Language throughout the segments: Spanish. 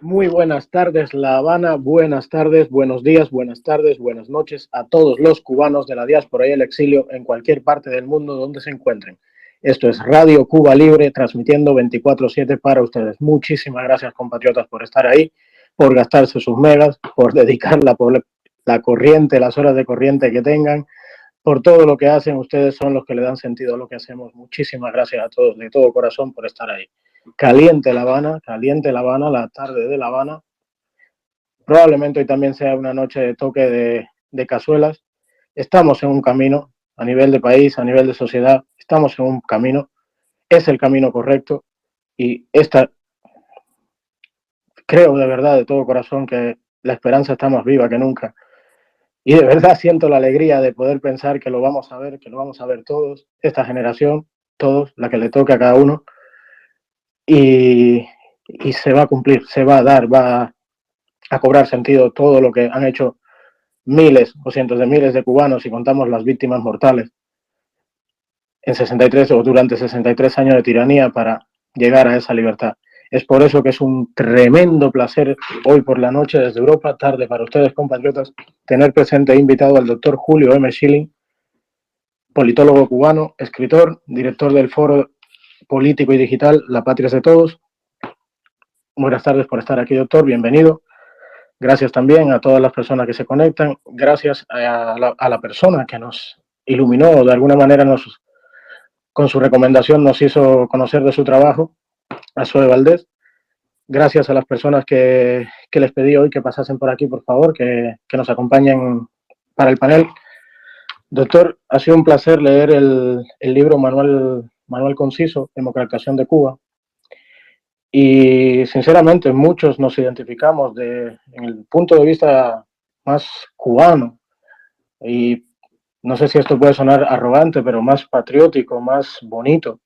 Muy buenas tardes, La Habana. Buenas tardes, buenos días, buenas tardes, buenas noches a todos los cubanos de la diáspora y el exilio en cualquier parte del mundo donde se encuentren. Esto es Radio Cuba Libre, transmitiendo 24/7 para ustedes. Muchísimas gracias, compatriotas, por estar ahí, por gastarse sus megas, por dedicarla por la corriente, las horas de corriente que tengan, por todo lo que hacen. Ustedes son los que le dan sentido a lo que hacemos. Muchísimas gracias a todos, de todo corazón, por estar ahí. Caliente La Habana, la tarde de La Habana. Probablemente hoy también sea una noche de toque de cazuelas. Estamos en un camino, a nivel de país, a nivel de sociedad, estamos en un camino, es el camino correcto y creo de verdad, de todo corazón, que la esperanza está más viva que nunca. Y de verdad siento la alegría de poder pensar que lo vamos a ver, que lo vamos a ver todos, esta generación, todos, la que le toque a cada uno, y, y se va a cumplir, se va a dar, va a cobrar sentido todo lo que han hecho miles o cientos de miles de cubanos, si contamos las víctimas mortales, en 63 o durante 63 años de tiranía para llegar a esa libertad. Es por eso que es un tremendo placer hoy por la noche desde Europa, tarde para ustedes, compatriotas, tener presente e invitado al doctor Julio M. Schilling, politólogo cubano, escritor, director del foro político y digital La Patria es de Todos. Buenas tardes por estar aquí, doctor, bienvenido. Gracias también a todas las personas que se conectan. Gracias a la persona que nos iluminó, de alguna manera con su recomendación nos hizo conocer de su trabajo, a Zoe Valdés. Gracias a las personas que les pedí hoy que pasasen por aquí, por favor, que nos acompañen para el panel. Doctor, ha sido un placer leer el libro Manual Conciso, Democratización de Cuba. Y sinceramente muchos nos identificamos en el punto de vista más cubano y no sé si esto puede sonar arrogante, pero más patriótico, más bonito.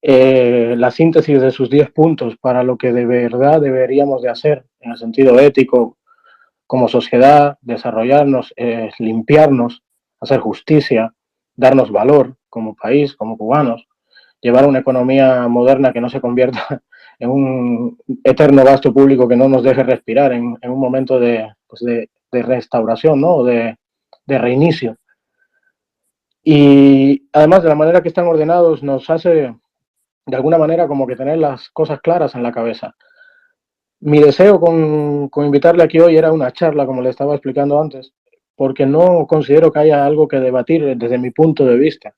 La síntesis de sus 10 puntos para lo que de verdad deberíamos de hacer en el sentido ético como sociedad, desarrollarnos, limpiarnos, hacer justicia, darnos valor como país, como cubanos, llevar una economía moderna que no se convierta en un eterno gasto público que no nos deje respirar en un momento de restauración, ¿no? De reinicio. Y además de la manera que están ordenados nos hace de alguna manera como que tener las cosas claras en la cabeza. Mi deseo con invitarle aquí hoy era una charla, como le estaba explicando antes, porque no considero que haya algo que debatir desde mi punto de vista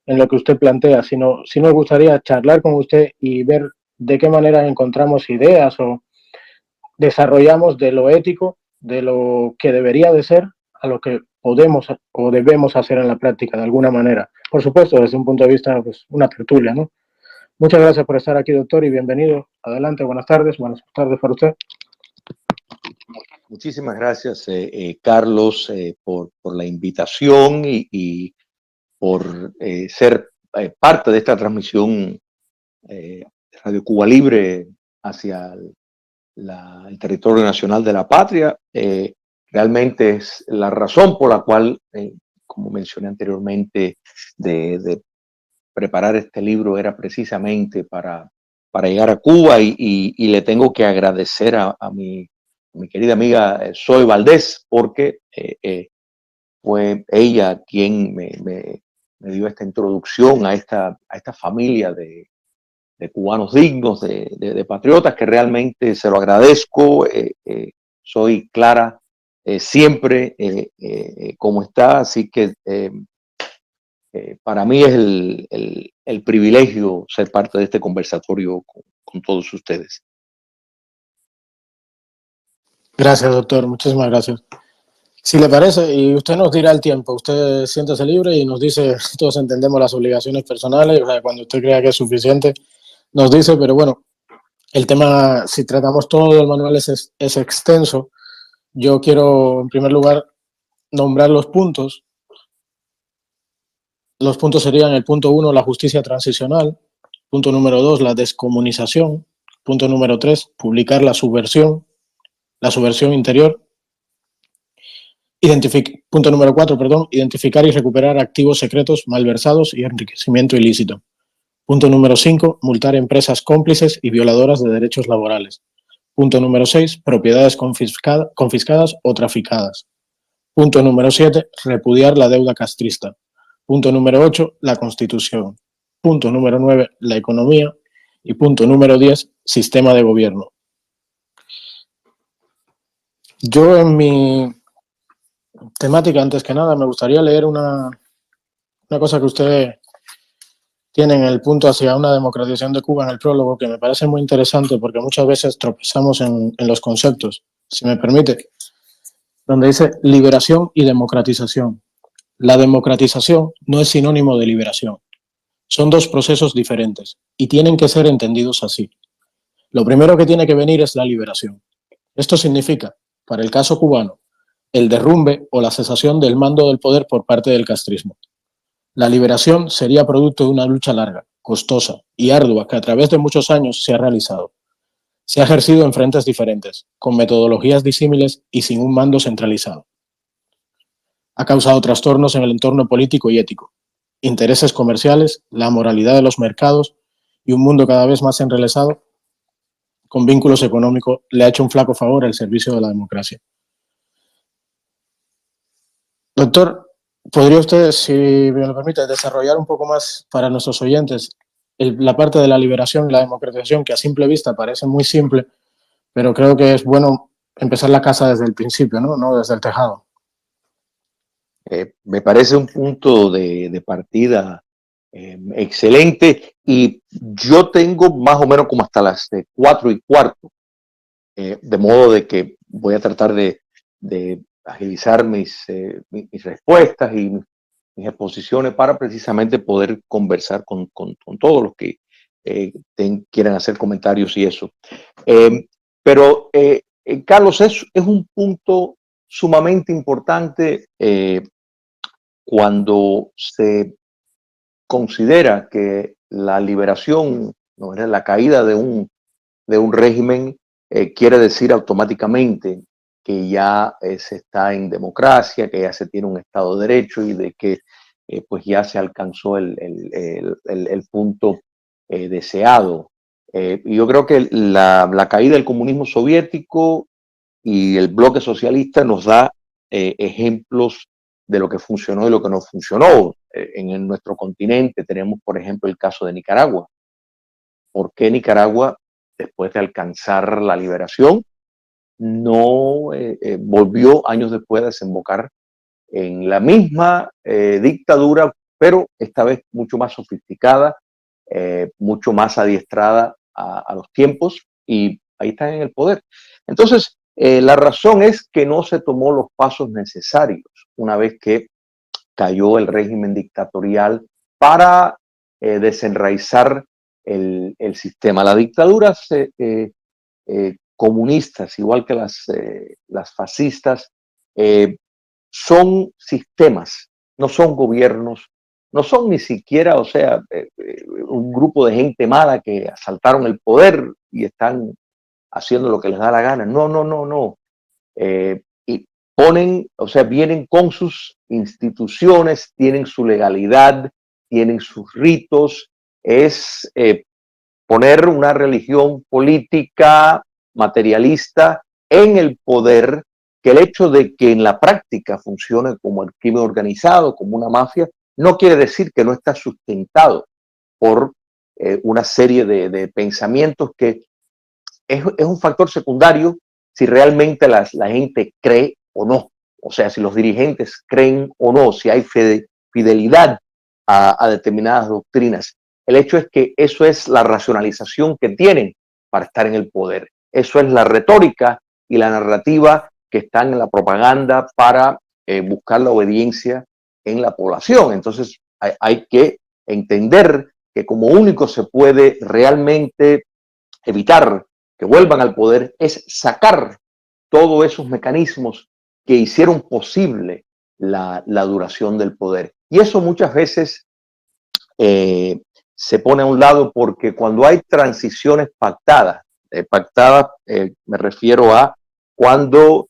en lo que usted plantea, sino sí nos gustaría charlar con usted y ver de qué manera encontramos ideas o desarrollamos de lo ético, de lo que debería de ser, a lo que podemos o debemos hacer en la práctica de alguna manera. Por supuesto, desde un punto de vista, pues, una tertulia, ¿no? Muchas gracias por estar aquí, doctor, y bienvenido. Adelante, buenas tardes para usted. Muchísimas gracias, Carlos, por la invitación y por ser parte de esta transmisión de Radio Cuba Libre hacia el territorio nacional de la patria. Realmente es la razón por la cual, como mencioné anteriormente, de preparar este libro era precisamente para llegar a Cuba y le tengo que agradecer a mi querida amiga Zoe Valdés, porque fue ella quien me dio esta introducción a esta familia de cubanos dignos, de patriotas, que realmente se lo agradezco. Soy Clara siempre como está, así que para mí es el privilegio ser parte de este conversatorio con todos ustedes. Gracias, doctor. Muchísimas gracias. Si le parece, y usted nos dirá el tiempo, usted siéntase libre y nos dice, todos entendemos las obligaciones personales, o sea, cuando usted crea que es suficiente, nos dice, pero bueno, el tema, si tratamos todo el manual es extenso. Yo quiero, en primer lugar, nombrar los puntos. Los puntos serían el punto 1, la justicia transicional. Punto número 2, la descomunización. Punto número 3, publicar la subversión interior. Punto número 4, identificar y recuperar activos secretos malversados y enriquecimiento ilícito. Punto número 5, multar empresas cómplices y violadoras de derechos laborales. Punto número 6, propiedades confiscadas o traficadas. Punto número 7, repudiar la deuda castrista. Punto número 8, la Constitución. Punto número 9, la economía. Y punto número 10, sistema de gobierno. Yo en mi temática, antes que nada, me gustaría leer una cosa que usted tiene en el punto hacia una democratización de Cuba en el prólogo, que me parece muy interesante porque muchas veces tropezamos en los conceptos, si me permite, donde dice liberación y democratización. La democratización no es sinónimo de liberación. Son dos procesos diferentes y tienen que ser entendidos así. Lo primero que tiene que venir es la liberación. Esto significa, para el caso cubano, el derrumbe o la cesación del mando del poder por parte del castrismo. La liberación sería producto de una lucha larga, costosa y ardua que a través de muchos años se ha realizado. Se ha ejercido en frentes diferentes, con metodologías disímiles y sin un mando centralizado. Ha causado trastornos en el entorno político y ético, intereses comerciales, la moralidad de los mercados y un mundo cada vez más enrelesado con vínculos económicos le ha hecho un flaco favor al servicio de la democracia. Doctor, ¿podría usted, si me lo permite, desarrollar un poco más para nuestros oyentes la parte de la liberación y la democratización, que a simple vista parece muy simple, pero creo que es bueno empezar la casa desde el principio, no desde el tejado? Me parece un punto de partida excelente, y yo tengo más o menos como hasta las 4:15, de modo de que voy a tratar de agilizar mis respuestas y mis exposiciones para precisamente poder conversar con todos los que quieran hacer comentarios y eso. Pero, Carlos, es un punto sumamente importante cuando se considera que la liberación, no era la caída de un régimen, quiere decir automáticamente que ya se está en democracia, que ya se tiene un Estado de Derecho y de que pues ya se alcanzó el punto deseado. Y yo creo que la caída del comunismo soviético y el bloque socialista nos da ejemplos de lo que funcionó y lo que no funcionó. En nuestro continente tenemos, por ejemplo, el caso de Nicaragua. ¿Por qué Nicaragua, después de alcanzar la liberación, no volvió años después a desembocar en la misma dictadura, pero esta vez mucho más sofisticada, mucho más adiestrada a los tiempos, y ahí están en el poder? Entonces, la razón es que no se tomó los pasos necesarios una vez que cayó el régimen dictatorial para desenraizar el sistema. Las dictaduras comunistas, igual que las fascistas, son sistemas, no son gobiernos, no son ni siquiera, o sea, un grupo de gente mala que asaltaron el poder y están haciendo lo que les da la gana. No, no, no, no. Y ponen, o sea, vienen con sus instituciones, tienen su legalidad, tienen sus ritos. Es poner una religión política materialista en el poder, que el hecho de que en la práctica funcione como el crimen organizado, como una mafia, no quiere decir que no está sustentado por una serie de pensamientos que es un factor secundario si realmente la gente cree o no. O sea, si los dirigentes creen o no, si hay fidelidad a determinadas doctrinas. El hecho es que eso es la racionalización que tienen para estar en el poder. Eso es la retórica y la narrativa que están en la propaganda para buscar la obediencia en la población. Entonces hay que entender que como único se puede realmente evitar que vuelvan al poder es sacar todos esos mecanismos que hicieron posible la duración del poder. Y eso muchas veces se pone a un lado, porque cuando hay transiciones pactadas, me refiero a cuando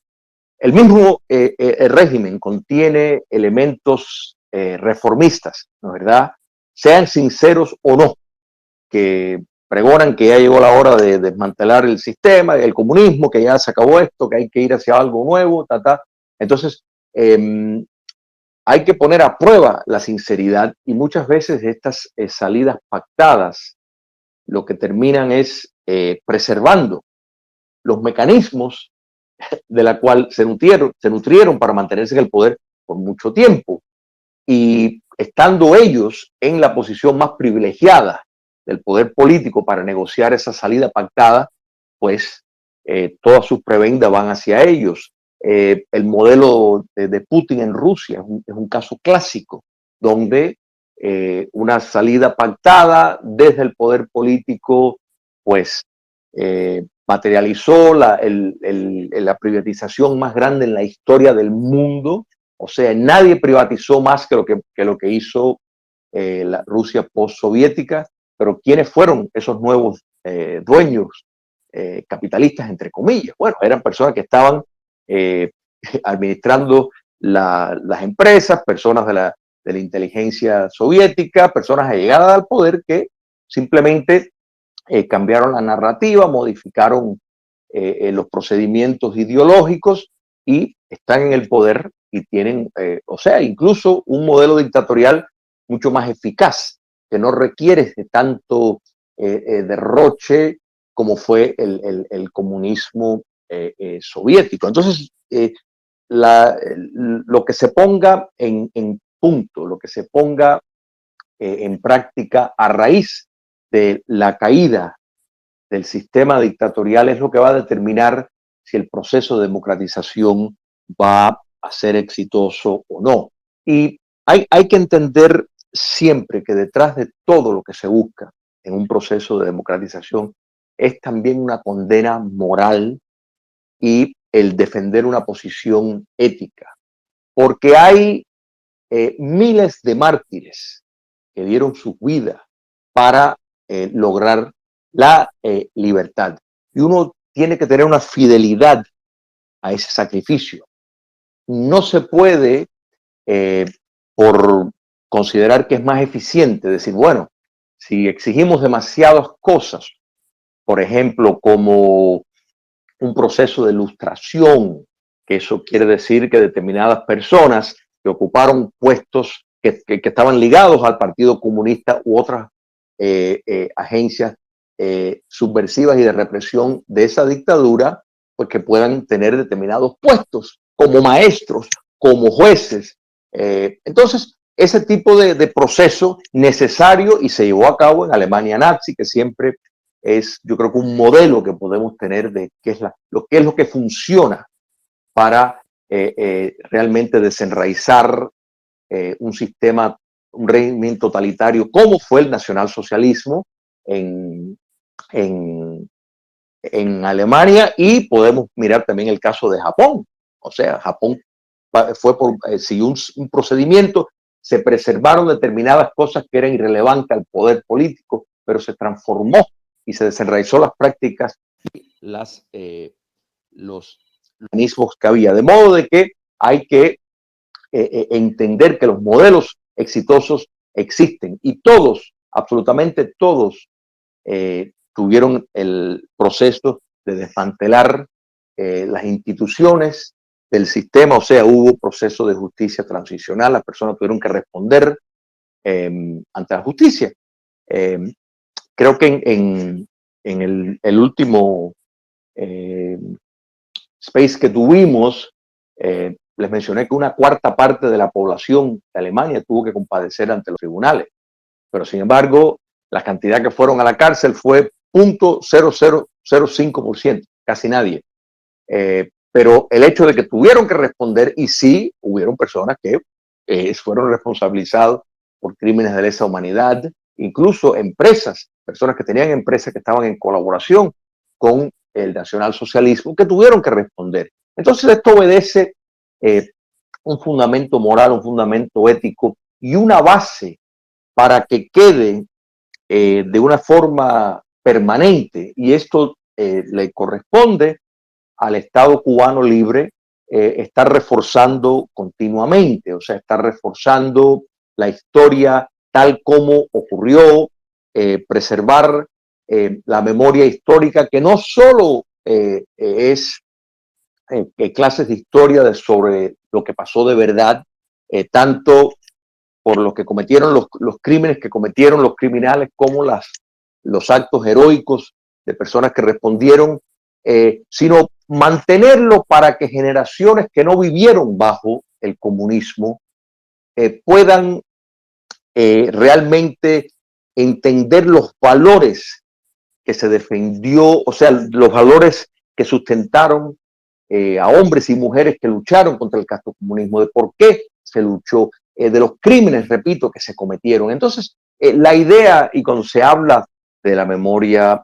el mismo el régimen contiene elementos reformistas, ¿no es verdad? Sean sinceros o no, que pregonan que ya llegó la hora de desmantelar el sistema, el comunismo, que ya se acabó esto, que hay que ir hacia algo nuevo, Entonces, hay que poner a prueba la sinceridad y muchas veces estas salidas pactadas lo que terminan es preservando los mecanismos de la cual se nutrieron para mantenerse en el poder por mucho tiempo. Y estando ellos en la posición más privilegiada del poder político para negociar esa salida pactada, pues todas sus prebendas van hacia ellos. El modelo de Putin en Rusia es un caso clásico, donde una salida pactada desde el poder político, pues materializó la privatización más grande en la historia del mundo. O sea, nadie privatizó más que lo que hizo la Rusia postsoviética, pero ¿quiénes fueron esos nuevos dueños capitalistas, entre comillas? Bueno, eran personas que estaban administrando las empresas, personas de la inteligencia soviética, personas allegadas al poder que simplemente cambiaron la narrativa, modificaron los procedimientos ideológicos y están en el poder y tienen, o sea, incluso un modelo dictatorial mucho más eficaz, que no requiere de tanto derroche como fue el comunismo soviético. Entonces, lo que se ponga en punto, lo que se ponga en práctica a raíz de la caída del sistema dictatorial es lo que va a determinar si el proceso de democratización va a ser exitoso o no. Y hay que entender siempre que detrás de todo lo que se busca en un proceso de democratización es también una condena moral y el defender una posición ética. Porque hay miles de mártires que dieron su vida para lograr la libertad. Y uno tiene que tener una fidelidad a ese sacrificio. No se puede, por considerar que es más eficiente, decir, bueno, si exigimos demasiadas cosas, por ejemplo, como un proceso de lustración, que eso quiere decir que determinadas personas que ocuparon puestos que estaban ligados al Partido Comunista u otras agencias subversivas y de represión de esa dictadura, pues que puedan tener determinados puestos como maestros, como jueces. Entonces, ese tipo de proceso necesario y se llevó a cabo en Alemania nazi, que siempre es, yo creo que un modelo que podemos tener de qué es lo que funciona para realmente desenraizar un sistema, un régimen totalitario, como fue el nacionalsocialismo en Alemania, y podemos mirar también el caso de Japón. O sea, Japón siguió un procedimiento, se preservaron determinadas cosas que eran irrelevantes al poder político, pero se transformó y se desenraizó las prácticas y los mecanismos que había. De modo de que hay que entender que los modelos exitosos existen y todos, absolutamente todos, tuvieron el proceso de desmantelar las instituciones del sistema, o sea, hubo proceso de justicia transicional, las personas tuvieron que responder ante la justicia. Creo que en el último space que tuvimos, les mencioné que una cuarta parte de la población de Alemania tuvo que compadecer ante los tribunales, pero sin embargo, la cantidad que fueron a la cárcel fue 0.0005%, casi nadie. Pero el hecho de que tuvieron que responder, y sí, hubieron personas que fueron responsabilizados por crímenes de lesa humanidad, incluso empresas, personas que tenían empresas que estaban en colaboración con el nacionalsocialismo, que tuvieron que responder. Entonces esto obedece un fundamento moral, un fundamento ético y una base para que quede de una forma permanente, y esto le corresponde al Estado cubano libre estar reforzando continuamente, o sea, estar reforzando la historia tal como ocurrió, preservar la memoria histórica, que no solo es clases de historia sobre lo que pasó de verdad, tanto por lo que cometieron los crímenes que cometieron los criminales, como los actos heroicos de personas que respondieron, sino mantenerlo para que generaciones que no vivieron bajo el comunismo puedan realmente entender los valores que se defendió, o sea, los valores que sustentaron a hombres y mujeres que lucharon contra el castrocomunismo, de por qué se luchó, de los crímenes, repito, que se cometieron. Entonces, la idea, y cuando se habla de la memoria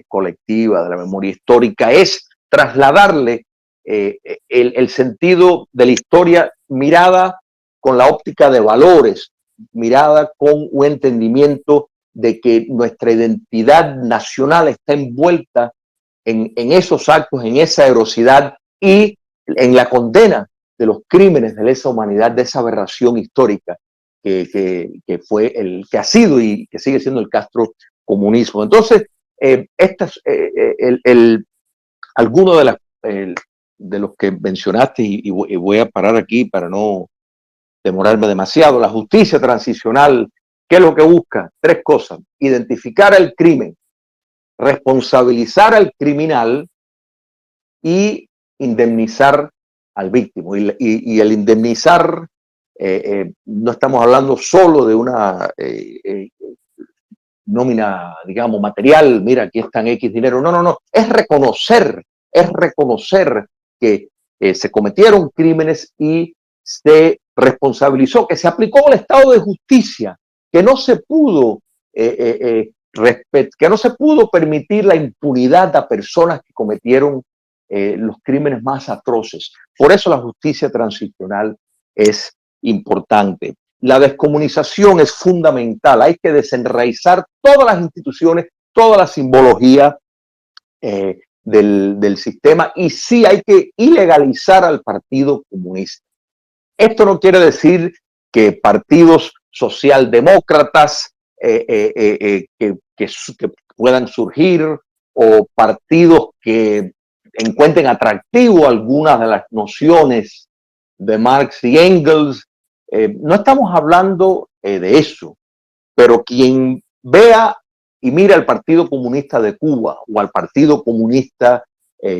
colectiva, de la memoria histórica, es trasladarle el sentido de la historia mirada con la óptica de valores, mirada con un entendimiento de que nuestra identidad nacional está envuelta en esos actos, en esa heroicidad y en la condena de los crímenes de lesa humanidad, de esa aberración histórica que fue que ha sido y que sigue siendo el castrocomunismo. Entonces, alguno de los que mencionaste, y voy a parar aquí para no demorarme demasiado, la justicia transicional, ¿qué es lo que busca? Tres cosas: identificar el crimen, responsabilizar al criminal y indemnizar al víctima. Y el indemnizar, no estamos hablando solo de una nómina, digamos, material, mira, aquí están X dinero. No, no, no, es reconocer que se cometieron crímenes y se responsabilizó, que se aplicó el estado de justicia, que no se pudo que no se pudo permitir la impunidad a personas que cometieron los crímenes más atroces. Por eso la justicia transicional es importante. La descomunización es fundamental. Hay que desenraizar todas las instituciones, toda la simbología del sistema, y sí hay que ilegalizar al Partido Comunista. Esto no quiere decir que partidos socialdemócratas que puedan surgir, o partidos que encuentren atractivo algunas de las nociones de Marx y Engels. No estamos hablando de eso, pero quien vea y mira al Partido Comunista de Cuba, o al Partido Comunista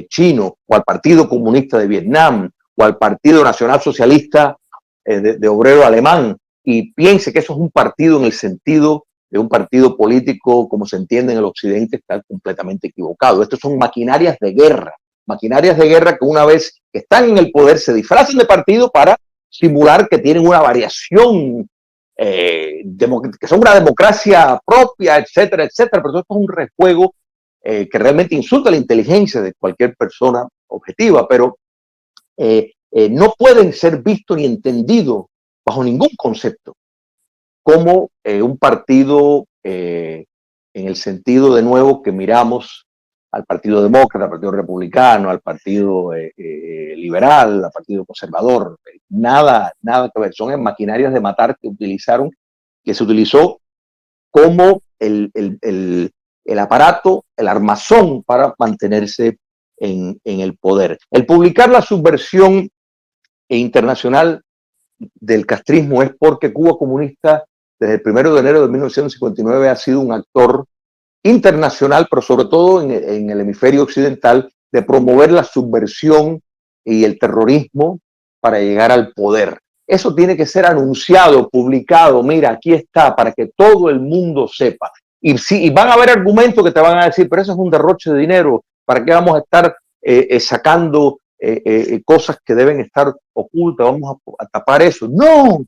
chino, o al Partido Comunista de Vietnam, o al Partido Nacional Socialista de Obrero Alemán, y piense que eso es un partido en el sentido de un partido político como se entiende en el occidente, está completamente equivocado. Estos son maquinarias de guerra que una vez que están en el poder se disfrazan de partido para simular que tienen una variación, que son una democracia propia, etcétera, etcétera. Pero esto es un rejuego que realmente insulta la inteligencia de cualquier persona objetiva, pero no pueden ser vistos ni entendidos bajo ningún concepto como un partido en el sentido, de nuevo, que miramos al Partido Demócrata, al Partido Republicano, al Partido Liberal, al Partido Conservador. Nada que ver. Son maquinarias de matar que se utilizó como el aparato, el armazón para mantenerse en el poder. El publicar la subversión internacional del castrismo es porque Cuba Comunista, desde el 1 de enero de 1959, ha sido un actor internacional, pero sobre todo en el hemisferio occidental, de promover la subversión y el terrorismo para llegar al poder. Eso tiene que ser anunciado, publicado. Mira, aquí está, para que todo el mundo sepa. Y van a haber argumentos que te van a decir, pero eso es un derroche de dinero. ¿Para qué vamos a estar sacando cosas que deben estar ocultas? Vamos a tapar eso. No,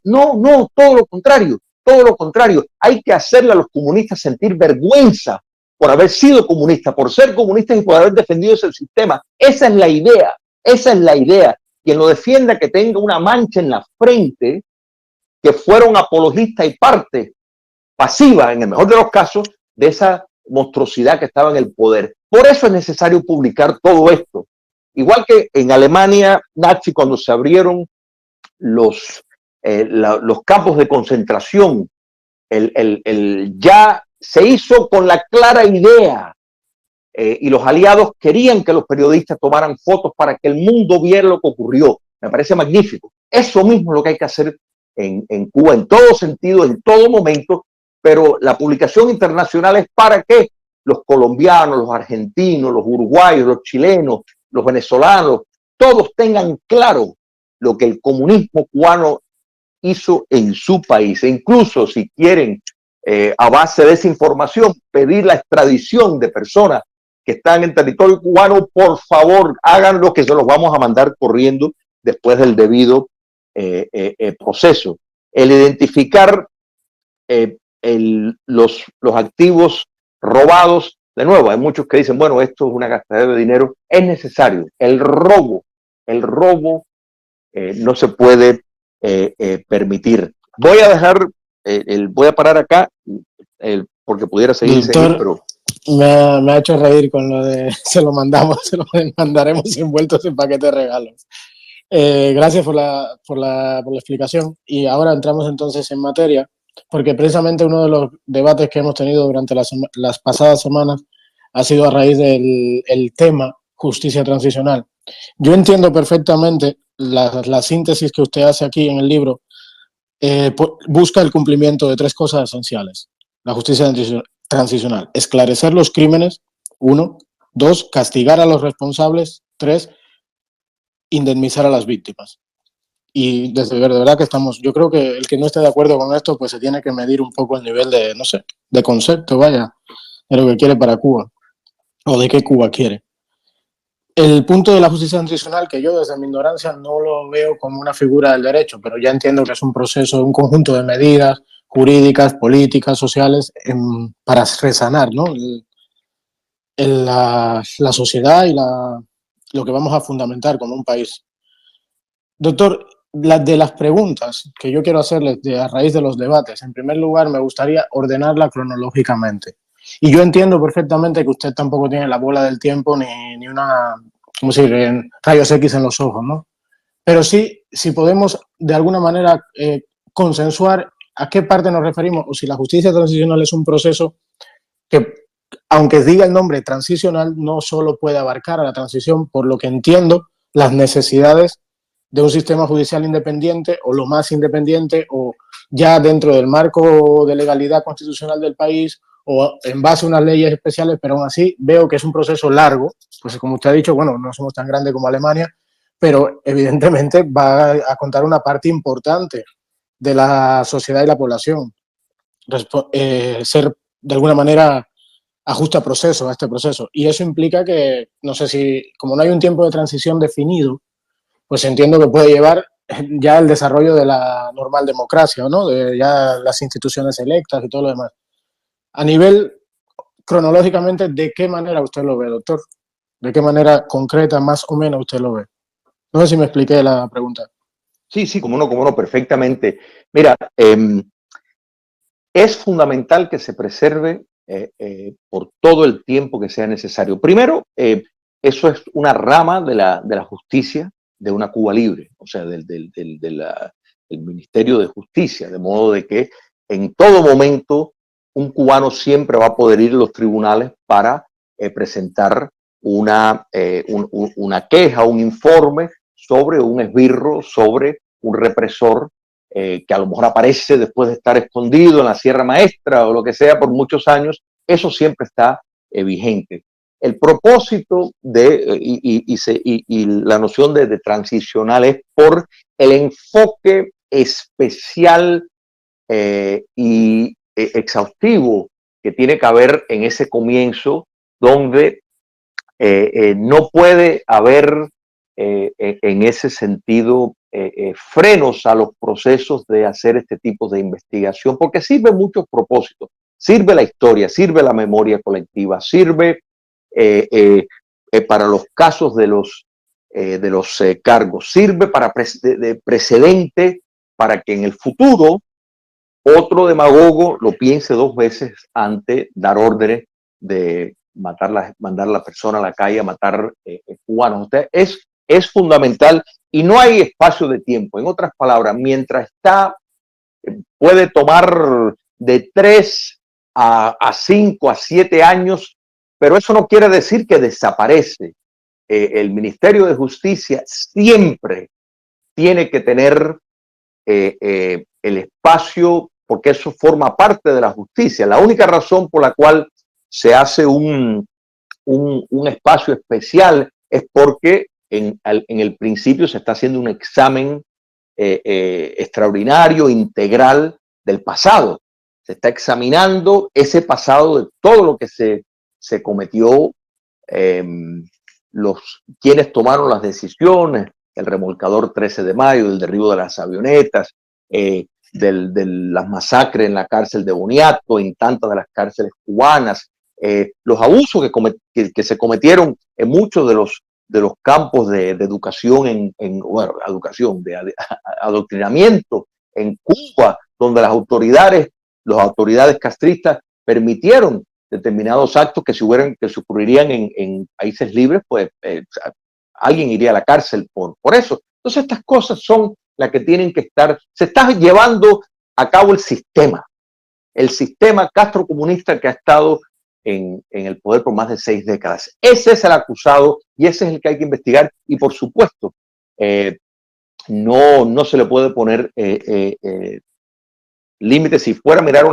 todo lo contrario. Todo lo contrario. Hay que hacerle a los comunistas sentir vergüenza por haber sido comunistas, por ser comunistas y por haber defendido ese sistema. Esa es la idea. Esa es la idea. Quien lo defienda, que tenga una mancha en la frente, que fueron apologistas y parte pasiva, en el mejor de los casos, de esa monstruosidad que estaba en el poder. Por eso es necesario publicar todo esto. Igual que en Alemania nazi, cuando se abrieron los campos de concentración, ya se hizo con la clara idea y los aliados querían que los periodistas tomaran fotos para que el mundo viera lo que ocurrió. Me parece magnífico. Eso mismo es lo que hay que hacer en Cuba, en todo sentido, en todo momento, pero la publicación internacional es para que los colombianos, los argentinos, los uruguayos, los chilenos, los venezolanos, todos tengan claro lo que el comunismo cubano hizo en su país. E incluso si quieren, a base de esa información, pedir la extradición de personas que están en territorio cubano, por favor, háganlo, que se los vamos a mandar corriendo después del debido proceso. El identificar los activos robados, de nuevo, hay muchos que dicen, bueno, esto es una gastadera de dinero, es necesario. El robo no se puede permitir. Voy a dejar, voy a parar acá, porque pudiera seguir, pero... Me ha hecho reír con lo de se lo mandaremos envueltos en paquete de regalos. Gracias por la explicación. Y ahora entramos entonces en materia, porque precisamente uno de los debates que hemos tenido durante las pasadas semanas ha sido a raíz del tema justicia transicional. Yo entiendo perfectamente la síntesis que usted hace aquí en el libro. Busca el cumplimiento de tres cosas esenciales. La justicia transicional: esclarecer los crímenes, 1; 2; castigar a los responsables, 3; indemnizar a las víctimas. Y de verdad que yo creo que el que no esté de acuerdo con esto, pues se tiene que medir un poco el nivel de, no sé, de concepto, vaya, de lo que quiere para Cuba, o de qué Cuba quiere. El punto de la justicia transicional, que yo desde mi ignorancia no lo veo como una figura del derecho, pero ya entiendo que es un proceso, un conjunto de medidas jurídicas, políticas, sociales, para resanar, ¿no? la sociedad y lo que vamos a fundamentar como un país. Doctor, de las preguntas que yo quiero hacerles a raíz de los debates, en primer lugar me gustaría ordenarla cronológicamente. Y yo entiendo perfectamente que usted tampoco tiene la bola del tiempo ni una, ¿cómo se dice?, rayos X en los ojos, ¿no? Pero sí, si podemos de alguna manera consensuar a qué parte nos referimos, o si la justicia transicional es un proceso que, aunque diga el nombre transicional, no solo puede abarcar a la transición, por lo que entiendo, las necesidades de un sistema judicial independiente o lo más independiente, o ya dentro del marco de legalidad constitucional del país, o en base a unas leyes especiales, pero aún así veo que es un proceso largo, pues como usted ha dicho, bueno, no somos tan grandes como Alemania, pero evidentemente va a contar una parte importante de la sociedad y la población. Ser de alguna manera ajusta proceso a este proceso. Y eso implica que, no sé si, como no hay un tiempo de transición definido, pues entiendo que puede llevar ya el desarrollo de la normal democracia, ¿no? De ya las instituciones electas y todo lo demás. A nivel cronológicamente, ¿de qué manera usted lo ve, doctor? ¿De qué manera concreta, más o menos, usted lo ve? No sé si me expliqué la pregunta. Sí, cómo no, perfectamente. Mira, es fundamental que se preserve por todo el tiempo que sea necesario. Primero, eso es una rama de la justicia de una Cuba libre, o sea, del Ministerio de Justicia, de modo de que en todo momento un cubano siempre va a poder ir a los tribunales para presentar una queja, un informe sobre un esbirro, sobre un represor que a lo mejor aparece después de estar escondido en la Sierra Maestra o lo que sea por muchos años. Eso siempre está vigente. El propósito y la noción de transicional es por el enfoque especial y exhaustivo que tiene que haber en ese comienzo, donde no puede haber en ese sentido frenos a los procesos de hacer este tipo de investigación, porque sirve muchos propósitos. Sirve la historia, sirve la memoria colectiva, sirve para los casos de los cargos, sirve para de precedente para que en el futuro otro demagogo lo piense dos veces antes de dar órdenes de mandar a la persona a la calle a matar cubanos. Es fundamental y no hay espacio de tiempo. En otras palabras, mientras puede tomar de 3 a 5, a 7 años, pero eso no quiere decir que desaparece. El Ministerio de Justicia siempre tiene que tener el espacio, porque eso forma parte de la justicia. La única razón por la cual se hace un espacio especial es porque en el principio se está haciendo un examen extraordinario, integral del pasado. Se está examinando ese pasado de todo lo que se cometió, quienes tomaron las decisiones, el remolcador 13 de mayo, del derribo de las avionetas, de las masacres en la cárcel de Boniato, en tantas de las cárceles cubanas, los abusos que se cometieron en muchos de los campos de educación, bueno, educación, de adoctrinamiento en Cuba, donde las autoridades castristas permitieron determinados actos que se ocurrirían en países libres, pues alguien iría a la cárcel por eso. Entonces estas cosas son las que tienen que estar, se está llevando a cabo el sistema castrocomunista que ha estado en el poder por más de 6 décadas. Ese es el acusado y ese es el que hay que investigar y por supuesto no se le puede poner límites. Si fuera a mirar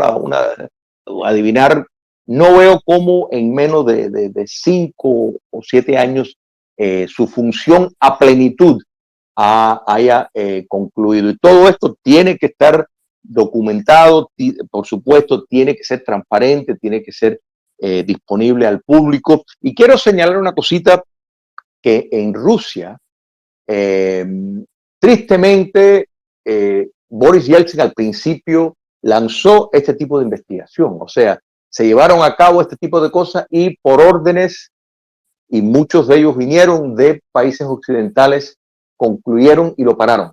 adivinar, no veo cómo en menos de 5 o 7 años su función a plenitud haya concluido. Y todo esto tiene que estar documentado, por supuesto, tiene que ser transparente, tiene que ser disponible al público. Y quiero señalar una cosita, que en Rusia, tristemente, Boris Yeltsin al principio lanzó este tipo de investigación, o sea, se llevaron a cabo este tipo de cosas y por órdenes, y muchos de ellos vinieron de países occidentales, concluyeron y lo pararon.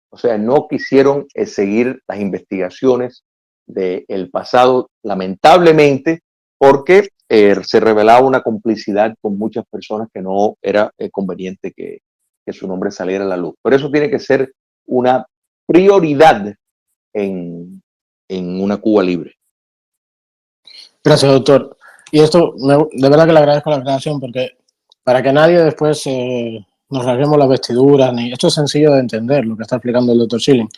O sea, no quisieron seguir las investigaciones del pasado, lamentablemente, porque se revelaba una complicidad con muchas personas que no era conveniente que su nombre saliera a la luz. Por eso tiene que ser una prioridad en una Cuba libre. Gracias, doctor. Y esto, de verdad que le agradezco la aclaración, porque para que nadie después nos rasguemos las vestiduras, esto es sencillo de entender, lo que está explicando el doctor Schilling.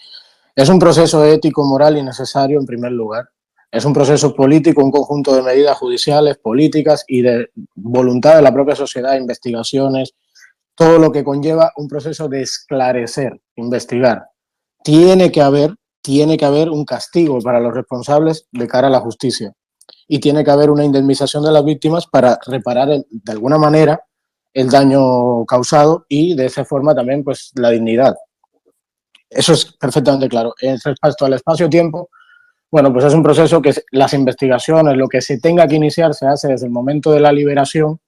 Es un proceso ético, moral y necesario en primer lugar. Es un proceso político, un conjunto de medidas judiciales, políticas y de voluntad de la propia sociedad, investigaciones, todo lo que conlleva un proceso de esclarecer, investigar. Tiene que haber un castigo para los responsables de cara a la justicia y tiene que haber una indemnización de las víctimas para reparar de alguna manera el daño causado y de esa forma también pues la dignidad. Eso es perfectamente claro. Respecto al espacio-tiempo, bueno, pues es un proceso que las investigaciones, lo que se tenga que iniciar se hace desde el momento de la liberación,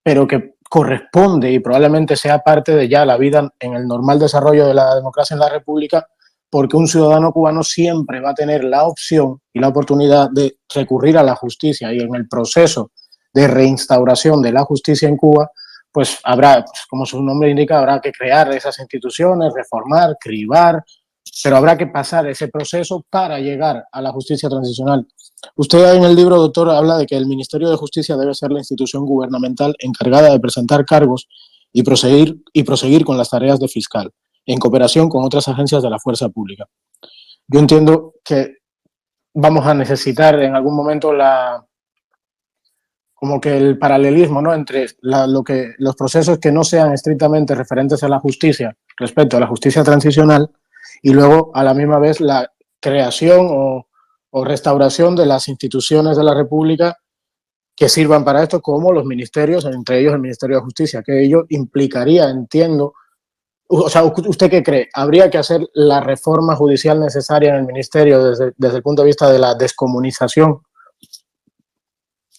pero que corresponde y probablemente sea parte de ya la vida en el normal desarrollo de la democracia en la República, porque un ciudadano cubano siempre va a tener la opción y la oportunidad de recurrir a la justicia, y en el proceso de reinstauración de la justicia en Cuba, pues habrá, como su nombre indica, habrá que crear esas instituciones, reformar, cribar, pero habrá que pasar ese proceso para llegar a la justicia transicional. Usted en el libro, doctor, habla de que el Ministerio de Justicia debe ser la institución gubernamental encargada de presentar cargos y proseguir con las tareas de fiscal, en cooperación con otras agencias de la fuerza pública. Yo entiendo que vamos a necesitar en algún momento como que el paralelismo, ¿no?, entre los procesos que no sean estrictamente referentes a la justicia respecto a la justicia transicional y luego a la misma vez la creación o restauración de las instituciones de la República que sirvan para esto, como los ministerios, entre ellos el Ministerio de Justicia, que ello implicaría, entiendo. O sea, ¿usted qué cree? ¿Habría que hacer la reforma judicial necesaria en el ministerio desde el punto de vista de la descomunización?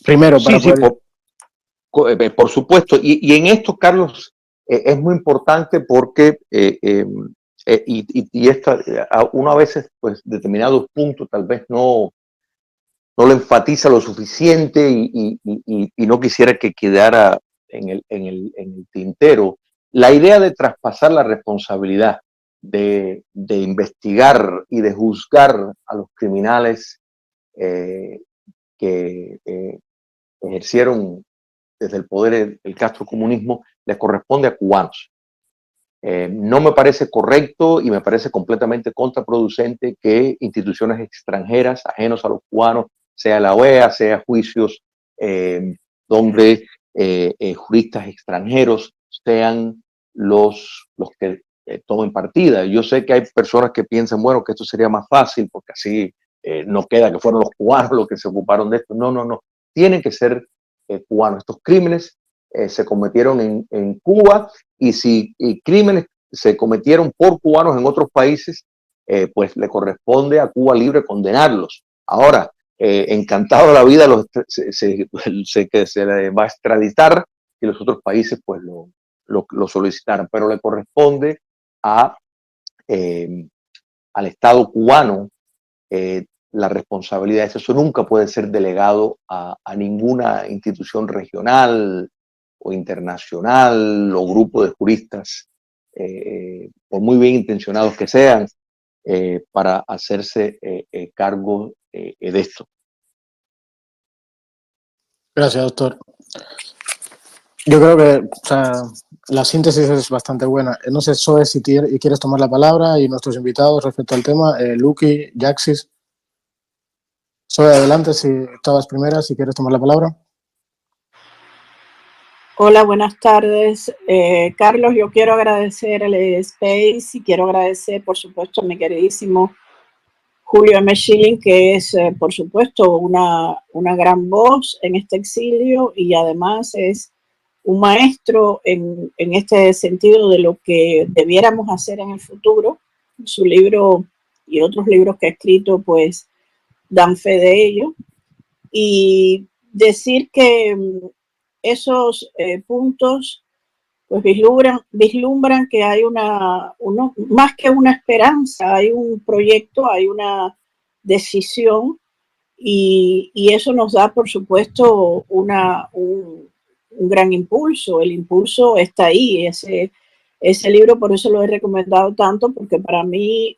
Primero, para Sí, poder... por supuesto. Y en esto, Carlos, es muy importante porque uno a veces, pues, determinados puntos tal vez no lo enfatiza lo suficiente y no quisiera que quedara en el tintero. La idea de traspasar la responsabilidad de investigar y de juzgar a los criminales que ejercieron desde el poder el castrocomunismo les corresponde a cubanos. No me parece correcto y me parece completamente contraproducente que instituciones extranjeras, ajenos a los cubanos, sea la OEA, sea juicios donde juristas extranjeros sean los que tomen partida. Yo sé que hay personas que piensan, bueno, que esto sería más fácil porque así no queda que fueron los cubanos los que se ocuparon de esto. No, no, no. Tienen que ser cubanos. Estos crímenes se cometieron en Cuba, y si crímenes se cometieron por cubanos en otros países, pues le corresponde a Cuba Libre condenarlos. Ahora, encantado de la vida, que se le va a extraditar y los otros países pues lo solicitaran, pero le corresponde a, al Estado cubano la responsabilidad. Eso nunca puede ser delegado a ninguna institución regional o internacional o grupo de juristas, por muy bien intencionados que sean, para hacerse cargo de esto. Gracias, doctor. Yo creo que, o sea, la síntesis es bastante buena. No sé, Zoe, si quieres tomar la palabra, y nuestros invitados respecto al tema, Luqui, Jaxis. Zoe, adelante, si estabas primera, si quieres tomar la palabra. Hola, buenas tardes. Carlos, yo quiero agradecer el Space y quiero agradecer, por supuesto, a mi queridísimo Julio M. Schilling, que es, por supuesto, una gran voz en este exilio y además es un maestro en este sentido de lo que debiéramos hacer en el futuro. Su libro y otros libros que ha escrito, pues, dan fe de ello. Y decir que esos puntos pues vislumbran que hay más que una esperanza, hay un proyecto, hay una decisión, y eso nos da, por supuesto, un gran impulso. El impulso está ahí, ese libro, por eso lo he recomendado tanto, porque para mí,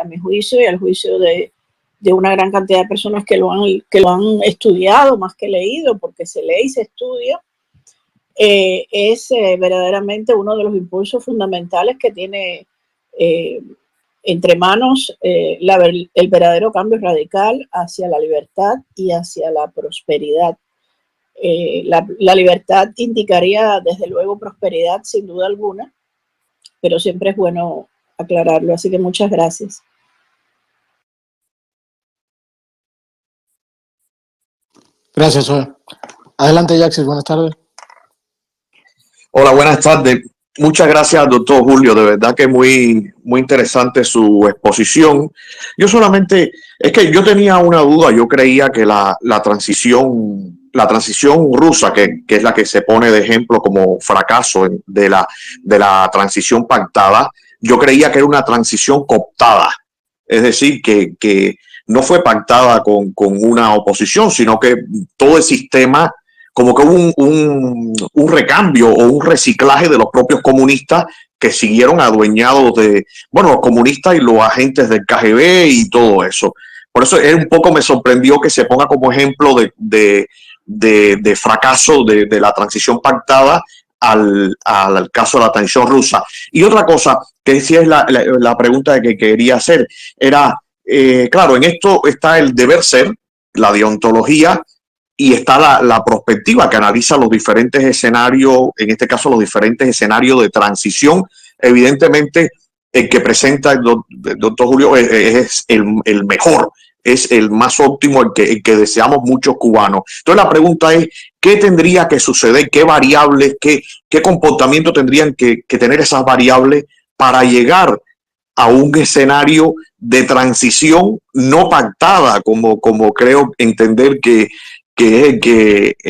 a mi juicio y al juicio de una gran cantidad de personas que lo han estudiado más que leído, porque se lee y se estudia, es verdaderamente uno de los impulsos fundamentales que tiene entre manos el verdadero cambio radical hacia la libertad y hacia la prosperidad. La libertad indicaría, desde luego, prosperidad, sin duda alguna, pero siempre es bueno aclararlo. Así que muchas gracias. Gracias, Zoe. Adelante, Jaxis, buenas tardes. Hola, buenas tardes. Muchas gracias, doctor Julio. De verdad que muy interesante su exposición. Yo solamente, es que yo tenía una duda. Yo creía que la transición rusa, que es la que se pone de ejemplo como fracaso de la transición pactada, yo creía que era una transición cooptada. Es decir, que no fue pactada con una oposición, sino que todo el sistema, como que hubo un recambio o un reciclaje de los propios comunistas que siguieron adueñados de, bueno, los comunistas y los agentes del KGB y todo eso. Por eso un poco me sorprendió que se ponga como ejemplo de fracaso de la transición pactada al caso de la transición rusa. Y otra cosa, que sí es la pregunta que quería hacer, era, claro, en esto está el deber ser, la deontología, y está la perspectiva que analiza los diferentes escenarios, en este caso los diferentes escenarios de transición. Evidentemente, el que presenta el doctor Julio es el mejor, es el más óptimo, el que deseamos muchos cubanos. Entonces la pregunta es, ¿qué tendría que suceder? ¿Qué variables, qué comportamiento tendrían que tener esas variables para llegar a un escenario de transición no pactada, como creo entender que es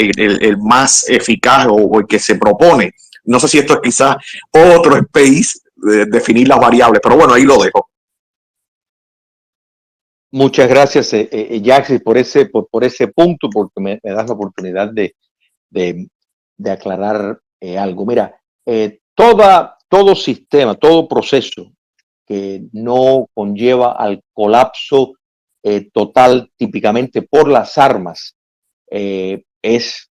el más eficaz o el que se propone? No sé si esto es quizás otro space de definir las variables, pero bueno, ahí lo dejo. Muchas gracias, Jaxis, por ese punto, porque me das la oportunidad de aclarar algo. Mira, todo sistema, todo proceso que no conlleva al colapso total, típicamente por las armas, es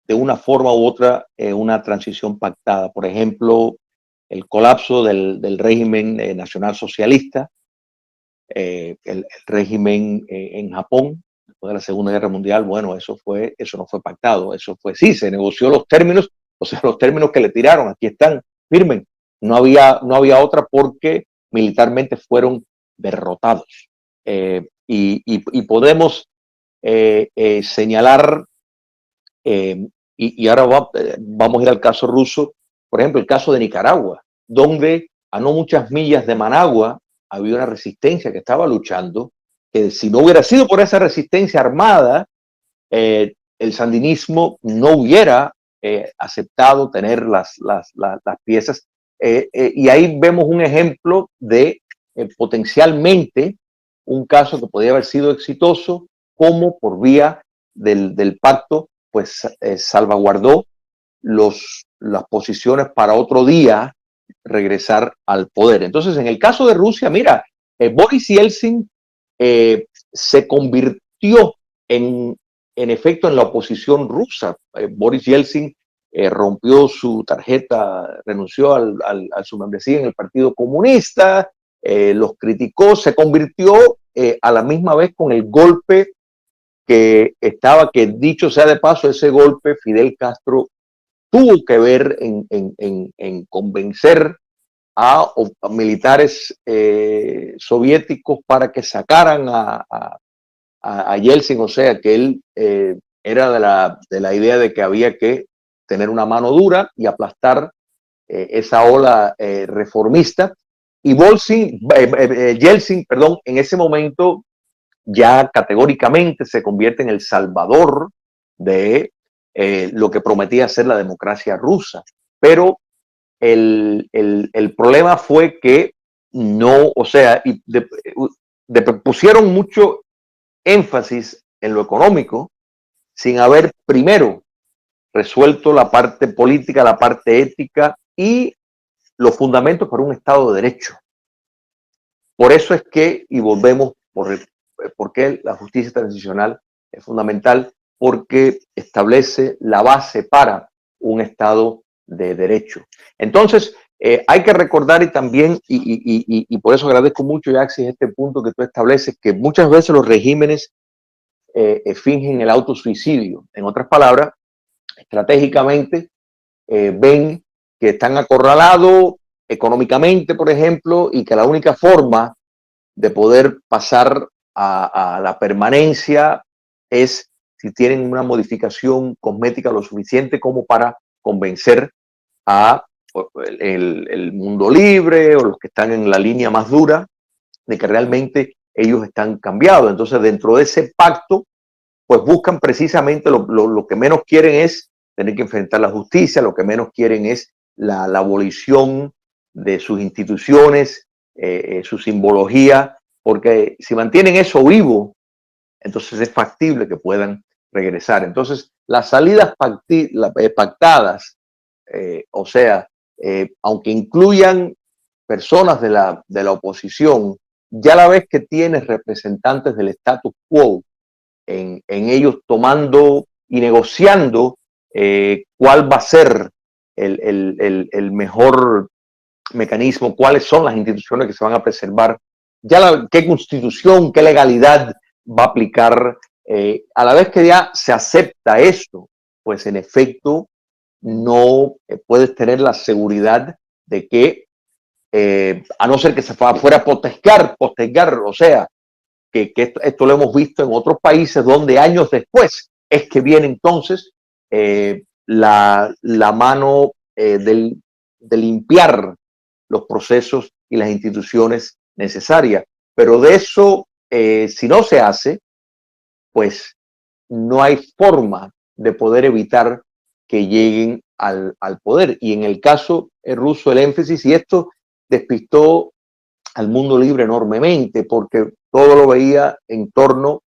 de una forma u otra una transición pactada. Por ejemplo, el colapso del régimen nacional socialista, el régimen en Japón después de la Segunda Guerra Mundial. Bueno, eso no fue pactado, sí, se negoció los términos, o sea, los términos que le tiraron, aquí están, firmen. No había otra porque militarmente fueron derrotados. Y podemos señalar, y ahora vamos a ir al caso ruso, por ejemplo, el caso de Nicaragua, donde a no muchas millas de Managua había una resistencia que estaba luchando, que si no hubiera sido por esa resistencia armada, el sandinismo no hubiera aceptado tener las piezas. Y ahí vemos un ejemplo de potencialmente un caso que podría haber sido exitoso, como por vía del pacto, pues salvaguardó las posiciones para otro día regresar al poder. Entonces, en el caso de Rusia, mira, Boris Yeltsin se convirtió en efecto en la oposición rusa. Boris Yeltsin rompió su tarjeta, renunció a su membresía en el Partido Comunista, los criticó, se convirtió a la misma vez con el golpe que dicho sea de paso, ese golpe Fidel Castro tuvo que ver en convencer a militares soviéticos para que sacaran a Yeltsin, o sea que él era de la idea de que había que tener una mano dura y aplastar esa ola reformista. Y Yeltsin, en ese momento ya categóricamente se convierte en el salvador de lo que prometía ser la democracia rusa. Pero el problema fue que no, o sea, pusieron mucho énfasis en lo económico sin haber primero resuelto la parte política, la parte ética y los fundamentos para un Estado de Derecho. Por eso es que, y volvemos por qué la justicia transicional es fundamental, porque establece la base para un Estado de Derecho. Entonces, hay que recordar y también, y por eso agradezco mucho, Yaxis, este punto que tú estableces, que muchas veces los regímenes fingen el autosuicidio. En otras palabras, estratégicamente ven que están acorralados económicamente, por ejemplo, y que la única forma de poder pasar a la permanencia es si tienen una modificación cosmética lo suficiente como para convencer a el mundo libre o los que están en la línea más dura de que realmente ellos están cambiados. Entonces, dentro de ese pacto, pues buscan precisamente lo que menos quieren es tener que enfrentar la justicia, lo que menos quieren es la abolición de sus instituciones, su simbología, porque si mantienen eso vivo, entonces es factible que puedan regresar. Entonces, las salidas pactadas, o sea, aunque incluyan personas de la oposición, ya la vez que tienes representantes del status quo en ellos tomando y negociando cuál va a ser el mejor mecanismo, cuáles son las instituciones que se van a preservar, qué constitución, qué legalidad va a aplicar. A la vez que ya se acepta esto, pues en efecto no puedes tener la seguridad de que, a no ser que se fuera a postergar, o sea, que esto lo hemos visto en otros países donde años después es que viene entonces la mano de limpiar los procesos y las instituciones necesarias. Pero de eso, si no se hace, pues no hay forma de poder evitar que lleguen al poder. Y en el caso ruso, el énfasis, y esto despistó al mundo libre enormemente, porque todo lo veía en torno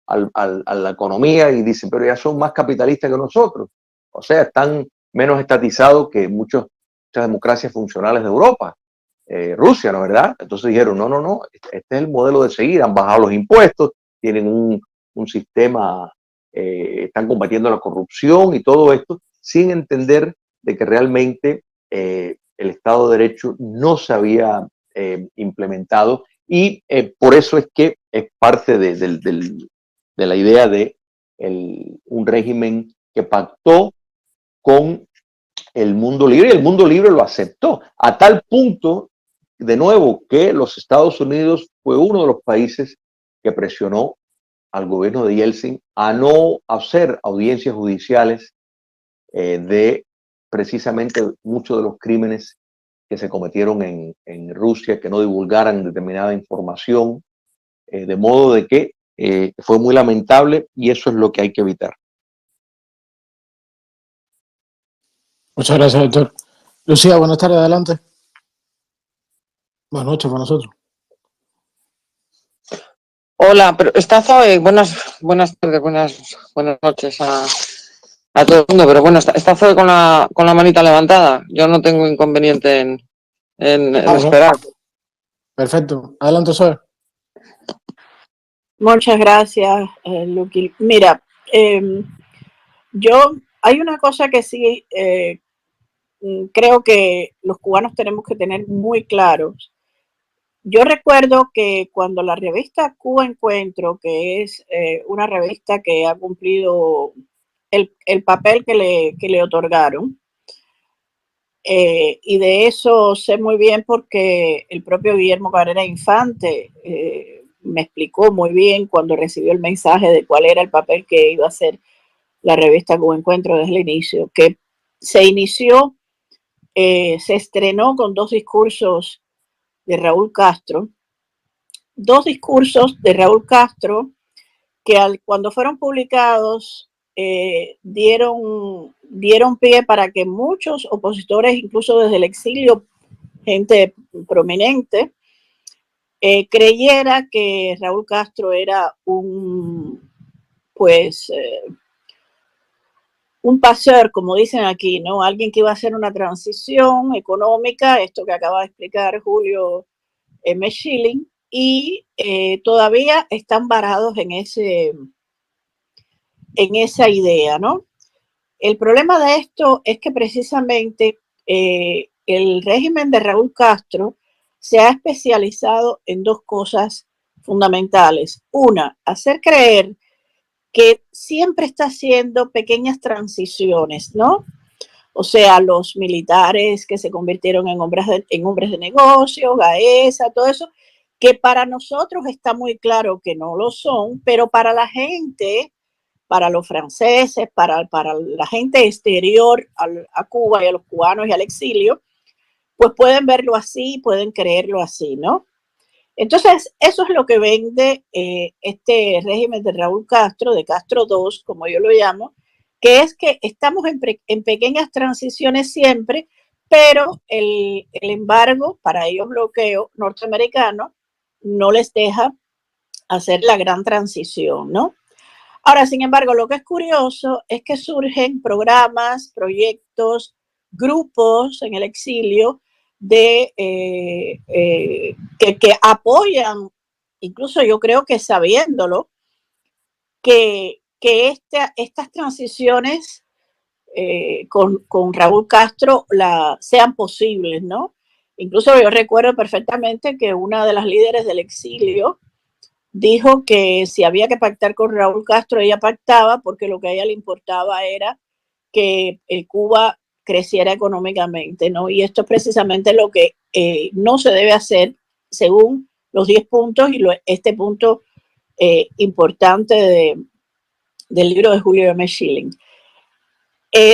a la economía y dicen, pero ya son más capitalistas que nosotros. O sea, están menos estatizados que muchas democracias funcionales de Europa. Rusia, ¿no? ¿Verdad? Entonces dijeron, no, este es el modelo de seguir, han bajado los impuestos, tienen un sistema están combatiendo la corrupción y todo esto, sin entender de que realmente el Estado de Derecho no se había implementado, y por eso es que es parte de la idea de un régimen que pactó con el mundo libre, y el mundo libre lo aceptó, a tal punto, de nuevo, que los Estados Unidos fue uno de los países que presionó al gobierno de Yeltsin a no hacer audiencias judiciales de precisamente muchos de los crímenes que se cometieron en Rusia, que no divulgaran determinada información, de modo de que fue muy lamentable, y eso es lo que hay que evitar. Muchas gracias, doctor. Lucía, buenas tardes, adelante. Buenas noches para nosotros. Hola, pero está Zoe. Buenas tardes, buenas noches a todo el mundo. Pero bueno, está Zoe con la manita levantada. Yo no tengo inconveniente en esperar. Perfecto. Adelante, Zoe. Muchas gracias, Luqui. Mira, hay una cosa que sí creo que los cubanos tenemos que tener muy claros. Yo recuerdo que cuando la revista Cuba Encuentro, que es una revista que ha cumplido el papel que le otorgaron, y de eso sé muy bien porque el propio Guillermo Cabrera Infante me explicó muy bien cuando recibió el mensaje de cuál era el papel que iba a hacer la revista Cuba Encuentro desde el inicio, que se inició, se estrenó con dos discursos de Raúl Castro, que cuando fueron publicados dieron pie para que muchos opositores, incluso desde el exilio, gente prominente, creyera que Raúl Castro era un paseur, como dicen aquí, ¿no? Alguien que iba a hacer una transición económica, esto que acaba de explicar Julio Schilling, y todavía están varados en esa idea, ¿no? El problema de esto es que precisamente el régimen de Raúl Castro se ha especializado en dos cosas fundamentales. Una, hacer creer que siempre está haciendo pequeñas transiciones, ¿no? O sea, los militares que se convirtieron en hombres de negocio, Gaesa, todo eso, que para nosotros está muy claro que no lo son, pero para la gente, para los franceses, para la gente exterior a Cuba y a los cubanos y al exilio, pues pueden verlo así, pueden creerlo así, ¿no? Entonces, eso es lo que vende este régimen de Raúl Castro, de Castro II, como yo lo llamo, que es que estamos en pequeñas transiciones siempre, pero el embargo, para ellos bloqueo norteamericano, no les deja hacer la gran transición, ¿no? Ahora, sin embargo, lo que es curioso es que surgen programas, proyectos, grupos en el exilio que apoyan, incluso yo creo que sabiéndolo, que estas transiciones con Raúl Castro sean posibles, ¿no? Incluso yo recuerdo perfectamente que una de las líderes del exilio dijo que si había que pactar con Raúl Castro, ella pactaba porque lo que a ella le importaba era que Cuba creciera económicamente, ¿no? Y esto es precisamente lo que no se debe hacer según los 10 puntos y este punto importante del libro de Julio Schilling.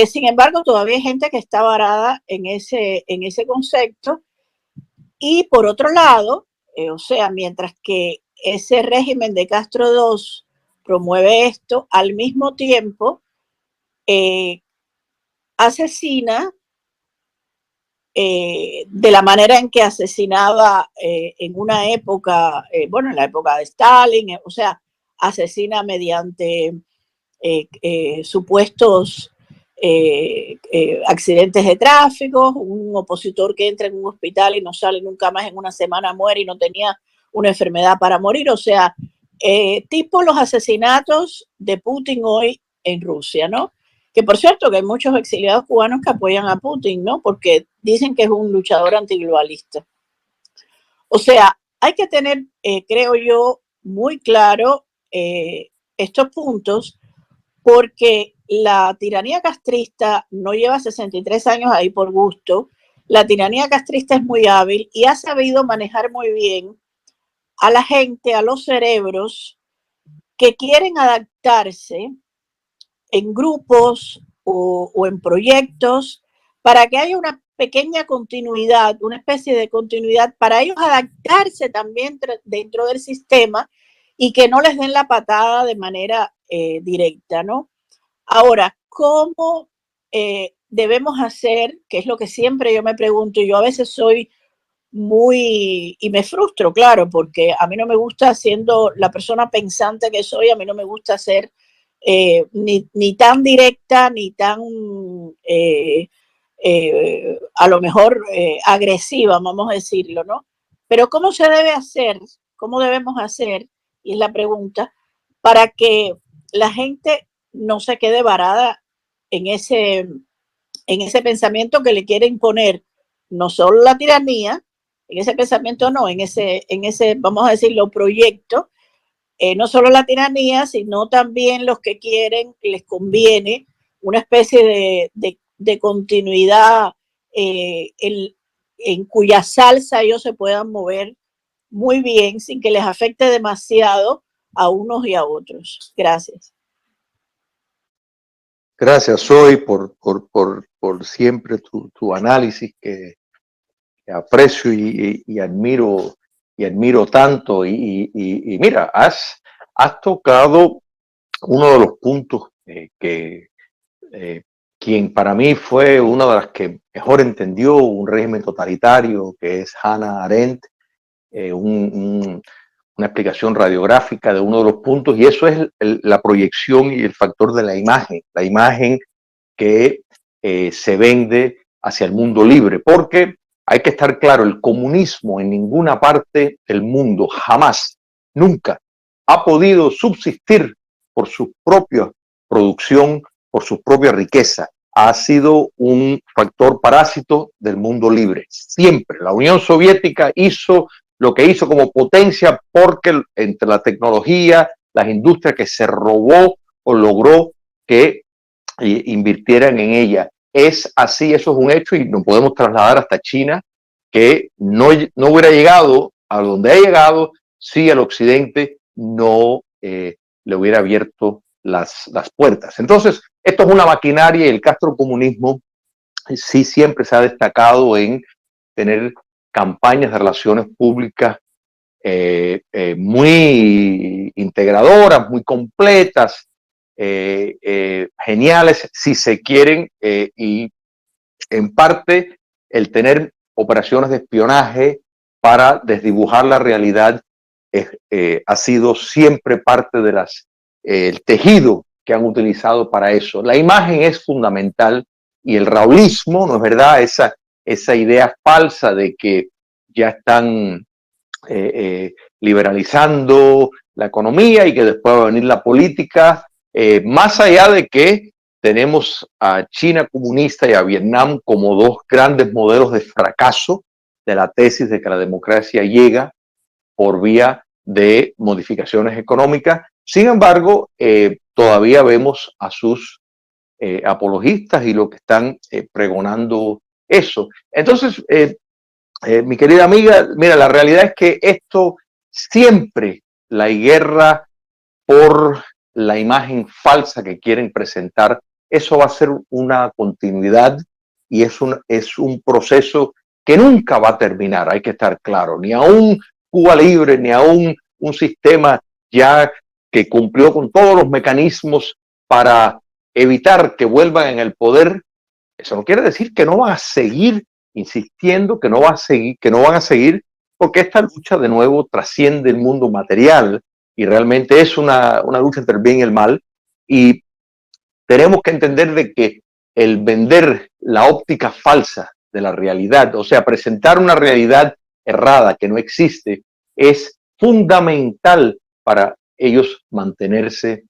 Sin embargo, todavía hay gente que está varada en ese concepto. Y por otro lado, o sea, mientras que ese régimen de Castro II promueve esto, al mismo tiempo asesina de la manera en que asesinaba en una época, en la época de Stalin, o sea, asesina mediante supuestos accidentes de tráfico, un opositor que entra en un hospital y no sale nunca más en una semana muere y no tenía una enfermedad para morir, o sea, tipo los asesinatos de Putin hoy en Rusia, ¿no? Que por cierto que hay muchos exiliados cubanos que apoyan a Putin, ¿no? Porque dicen que es un luchador antiglobalista. O sea, hay que tener, creo yo, muy claro estos puntos, porque la tiranía castrista no lleva 63 años ahí por gusto. La tiranía castrista es muy hábil y ha sabido manejar muy bien a la gente, a los cerebros que quieren adaptarse en grupos o en proyectos para que haya una pequeña continuidad, una especie de continuidad para ellos adaptarse también dentro del sistema y que no les den la patada de manera directa, ¿no? Ahora, ¿cómo debemos hacer? Que es lo que siempre yo me pregunto, y yo a veces soy y me frustro, claro, porque a mí no me gusta, siendo la persona pensante que soy, a mí no me gusta ser ni tan directa, ni tan a lo mejor agresiva, vamos a decirlo, ¿no? Pero ¿cómo se debe hacer? ¿Cómo debemos hacer? Y es la pregunta, para que la gente no se quede varada en ese pensamiento que le quiere imponer no solo la tiranía, en ese pensamiento no, en ese vamos a decirlo, proyecto, no solo la tiranía, sino también los que quieren, les conviene una especie de continuidad en cuya salsa ellos se puedan mover muy bien sin que les afecte demasiado a unos y a otros. Gracias. Gracias, Zoe, por siempre tu análisis que aprecio y admiro tanto. Y mira, has tocado uno de los puntos que quien para mí fue una de las que mejor entendió un régimen totalitario, que es Hannah Arendt, una explicación radiográfica de uno de los puntos, y eso es la proyección y el factor de la imagen que se vende hacia el mundo libre, porque hay que estar claro, el comunismo en ninguna parte del mundo jamás, nunca ha podido subsistir por su propia producción, por su propia riqueza. Ha sido un factor parásito del mundo libre. Siempre. La Unión Soviética hizo lo que hizo como potencia porque entre la tecnología, las industrias que se robó o logró que invirtieran en ella. Es así, eso es un hecho y nos podemos trasladar hasta China, que no hubiera llegado a donde ha llegado si el occidente no le hubiera abierto las puertas. Entonces, esto es una maquinaria y el castrocomunismo sí siempre se ha destacado en tener campañas de relaciones públicas muy integradoras, muy completas, geniales, si se quieren, y en parte el tener operaciones de espionaje para desdibujar la realidad ha sido siempre parte de el tejido que han utilizado para eso. La imagen es fundamental y el raúlismo, ¿no es verdad? Esa idea falsa de que ya están liberalizando la economía y que después va a venir la política, más allá de que tenemos a China comunista y a Vietnam como dos grandes modelos de fracaso de la tesis de que la democracia llega por vía de modificaciones económicas. Sin embargo, todavía vemos a sus apologistas y lo que están pregonando eso. Entonces, mi querida amiga, mira, la realidad es que esto siempre, la guerra por la imagen falsa que quieren presentar, eso va a ser una continuidad y es un proceso que nunca va a terminar, hay que estar claro, ni aún Cuba Libre, ni aún un sistema ya que cumplió con todos los mecanismos para evitar que vuelvan en el poder. Eso no quiere decir que no van a seguir insistiendo, que no van a seguir, porque esta lucha de nuevo trasciende el mundo material y realmente es una lucha entre el bien y el mal, y tenemos que entender de que el vender la óptica falsa de la realidad, o sea, presentar una realidad errada que no existe, es fundamental para ellos mantenerse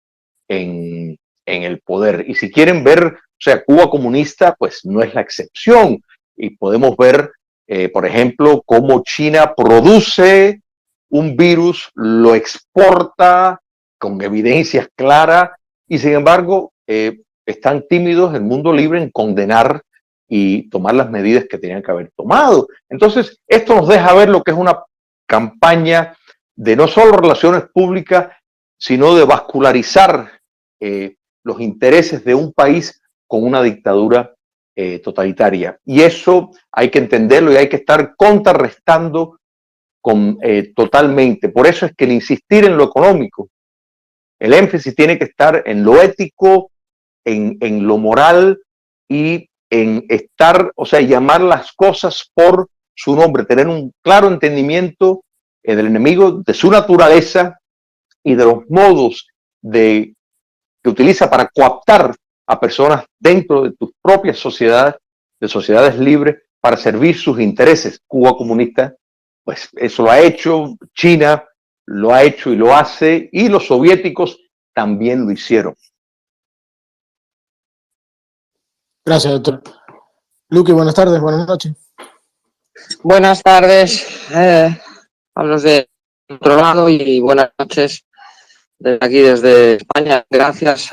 en el poder. Y si quieren ver, o sea, Cuba comunista, pues no es la excepción. Y podemos ver, por ejemplo, cómo China produce un virus, lo exporta con evidencias claras y sin embargo están tímidos el mundo libre en condenar y tomar las medidas que tenían que haber tomado. Entonces, esto nos deja ver lo que es una campaña de no solo relaciones públicas, sino de vascularizar los intereses de un país con una dictadura totalitaria. Y eso hay que entenderlo y hay que estar contrarrestando totalmente. Por eso es que el insistir en lo económico, el énfasis tiene que estar en lo ético, en lo moral y en estar, o sea, llamar las cosas por su nombre, tener un claro entendimiento del enemigo, de su naturaleza y de los modos que utiliza para cooptar a personas dentro de tus propias sociedades, de sociedades libres, para servir sus intereses. Cuba comunista, pues eso lo ha hecho, China lo ha hecho y lo hace, y los soviéticos también lo hicieron. Gracias, doctor. Luqui, buenas tardes, buenas noches. Buenas tardes, hablos de otro lado y buenas noches desde aquí, desde España. Gracias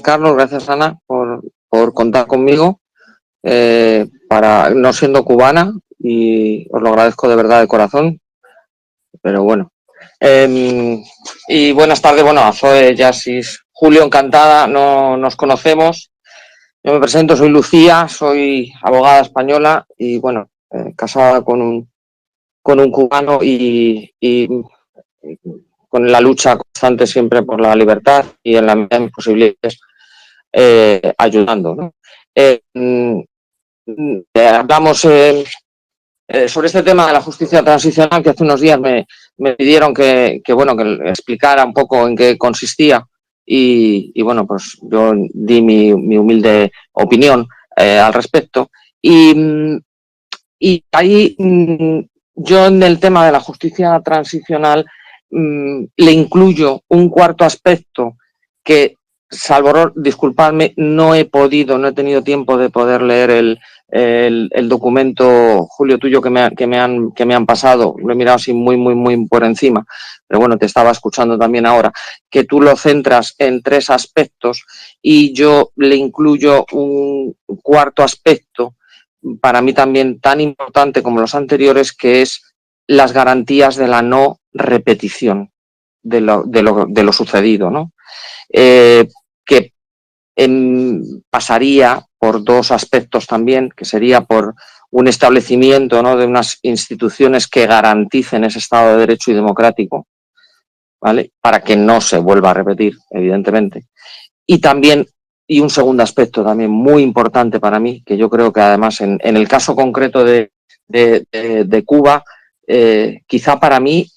Carlos, gracias Ana por contar conmigo, para no siendo cubana, y os lo agradezco de verdad de corazón, pero bueno. Y buenas tardes, bueno, a Zoe, Yasis, Julio, encantada, no nos conocemos. Yo me presento, soy Lucía, soy abogada española y bueno, casada con un cubano y con la lucha constante siempre por la libertad y en la medida de mis posibilidades ayudando, ¿no? Hablamos sobre este tema de la justicia transicional, que hace unos días me pidieron que explicara un poco en qué consistía y bueno, pues yo di mi humilde opinión al respecto y ahí yo en el tema de la justicia transicional le incluyo un cuarto aspecto que, salvo disculpadme, no he tenido tiempo de poder leer el documento, Julio, tuyo que me han pasado. Lo he mirado así muy por encima, pero bueno, te estaba escuchando también ahora, que tú lo centras en 3 aspectos y yo le incluyo un cuarto aspecto, para mí también tan importante como los anteriores, que es las garantías de la no repetición de lo sucedido, ¿no? Que pasaría por 2 aspectos también, que sería por un establecimiento, ¿no?, de unas instituciones que garanticen ese Estado de Derecho y democrático, ¿vale?, para que no se vuelva a repetir, evidentemente. Y también, y un segundo aspecto también muy importante para mí, que yo creo que además en el caso concreto de Cuba, quizá para mí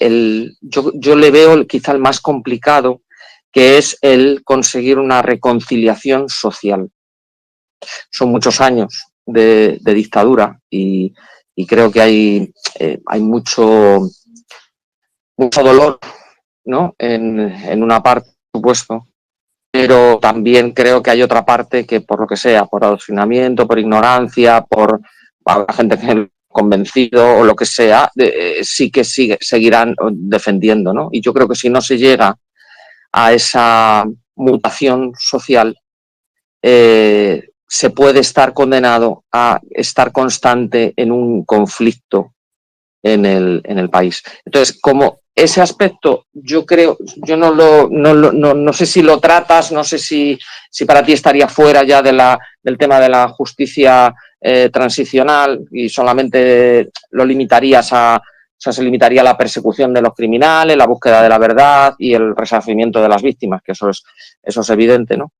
yo le veo quizá el más complicado, que es el conseguir una reconciliación social. Son muchos años de dictadura y creo que hay mucho dolor, ¿no?, en una parte, por supuesto, pero también creo que hay otra parte que, por lo que sea, por adoctrinamiento, por ignorancia, por la gente que convencido o lo que sea, sí que seguirán defendiendo, ¿no? Y yo creo que si no se llega a esa mutación social, se puede estar condenado a estar constante en un conflicto en el país. Entonces, como ese aspecto, yo creo, yo no sé si lo tratas, no sé si para ti estaría fuera ya del tema de la justicia transicional y solamente lo limitarías se limitaría a la persecución de los criminales, la búsqueda de la verdad y el resarcimiento de las víctimas, que eso es evidente, ¿no?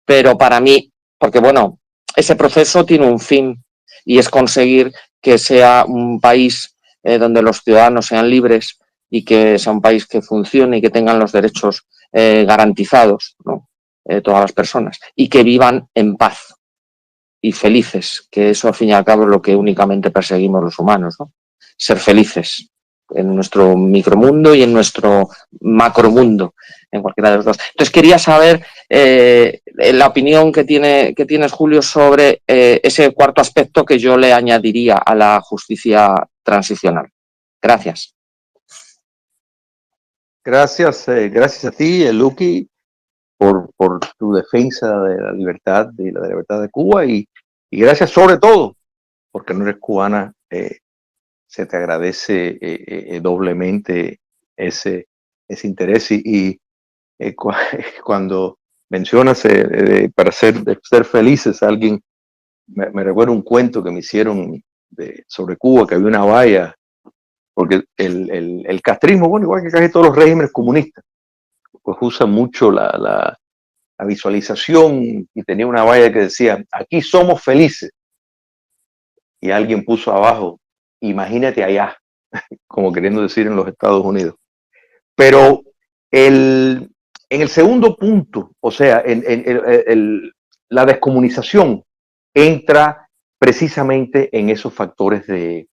Pero para mí, porque bueno, ese proceso tiene un fin y es conseguir que sea un país donde los ciudadanos sean libres y que sea un país que funcione y que tengan los derechos garantizados, ¿no?, todas las personas, y que vivan en paz y felices, que eso al fin y al cabo es lo que únicamente perseguimos los humanos, ¿no?, ser felices. nuestro micromundo y en nuestro macromundo, en cualquiera de los dos. Entonces quería saber la opinión que tienes, Julio, sobre ese cuarto aspecto que yo le añadiría a la justicia transicional. Gracias. Gracias a ti, Luqui, por tu defensa de la libertad de Cuba y gracias sobre todo porque no eres cubana. Se te agradece doblemente ese interés y cuando mencionas para ser felices, alguien me recuerda un cuento que me hicieron sobre Cuba, que había una valla, porque el castrismo, bueno, igual que casi todos los regímenes comunistas, pues usa mucho la visualización, y tenía una valla que decía: aquí somos felices, y alguien puso abajo: imagínate allá, como queriendo decir en los Estados Unidos. Pero en el segundo punto, o sea, la descomunización entra precisamente en esos factores de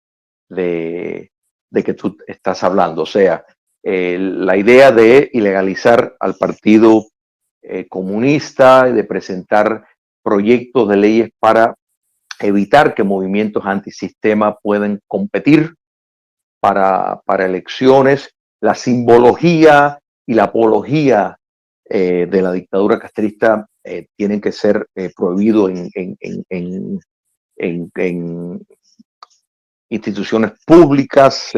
que tú estás hablando. O sea, la idea de ilegalizar al Partido Comunista y de presentar proyectos de leyes para evitar que movimientos antisistema puedan competir para elecciones, la simbología y la apología de la dictadura castrista tienen que ser prohibidos en instituciones públicas,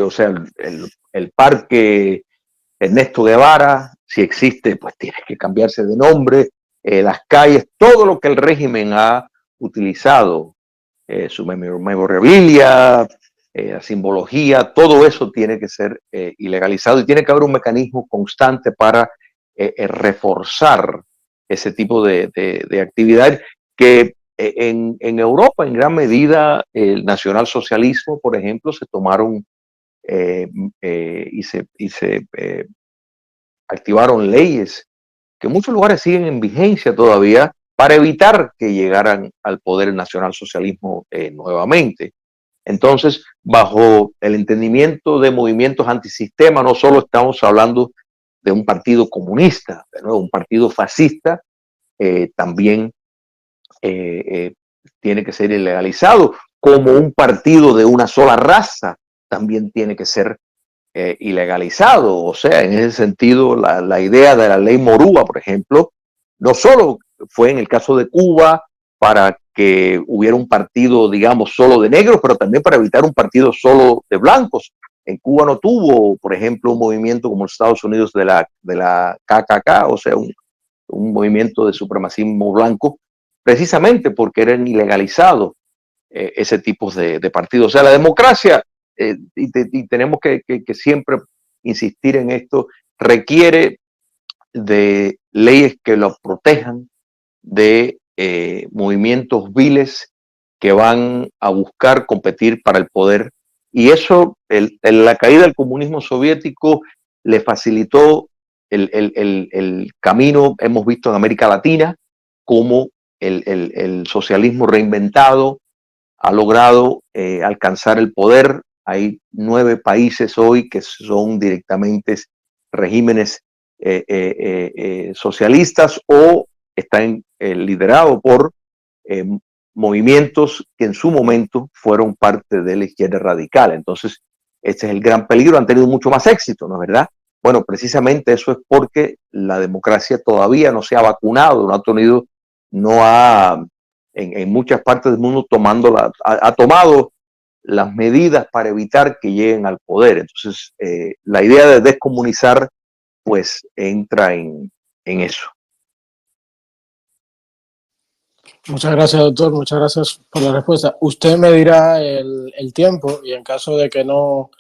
o sea, el parque Ernesto Guevara, si existe, pues tiene que cambiarse de nombre, las calles, todo lo que el régimen ha utilizado, su memorabilia, la simbología, todo eso tiene que ser ilegalizado y tiene que haber un mecanismo constante para reforzar ese tipo de actividad que en Europa, en gran medida, el nacionalsocialismo, por ejemplo, se tomaron y se activaron leyes que en muchos lugares siguen en vigencia todavía para evitar que llegaran al poder el nacionalsocialismo nuevamente. Entonces, bajo el entendimiento de movimientos antisistema, no solo estamos hablando de un partido comunista, de nuevo, un partido fascista, también tiene que ser ilegalizado, como un partido de una sola raza también tiene que ser ilegalizado. O sea, en ese sentido, la idea de la ley Morúa, por ejemplo, no solo fue en el caso de Cuba para que hubiera un partido, digamos, solo de negros, pero también para evitar un partido solo de blancos. En Cuba no tuvo, por ejemplo, un movimiento como los Estados Unidos de la KKK, o sea, un movimiento de supremacismo blanco, precisamente porque eran ilegalizados ese tipo de partidos. O sea, la democracia, y tenemos que siempre insistir en esto, requiere de leyes que lo protejan de movimientos viles que van a buscar competir para el poder. Y eso, la caída del comunismo soviético le facilitó el camino. Hemos visto en América Latina cómo el socialismo reinventado ha logrado alcanzar el poder. Hay 9 países hoy que son directamente regímenes socialistas o están liderados por movimientos que en su momento fueron parte de la izquierda radical. Entonces, este es el gran peligro. Han tenido mucho más éxito, ¿no es verdad? Bueno, precisamente eso es porque la democracia todavía no se ha vacunado, no ha tenido, no ha, en muchas partes del mundo ha tomado las medidas para evitar que lleguen al poder. Entonces, la idea de descomunizar, pues, entra en eso. Muchas gracias, doctor. Muchas gracias por la respuesta. Usted me dirá el tiempo y en caso de que no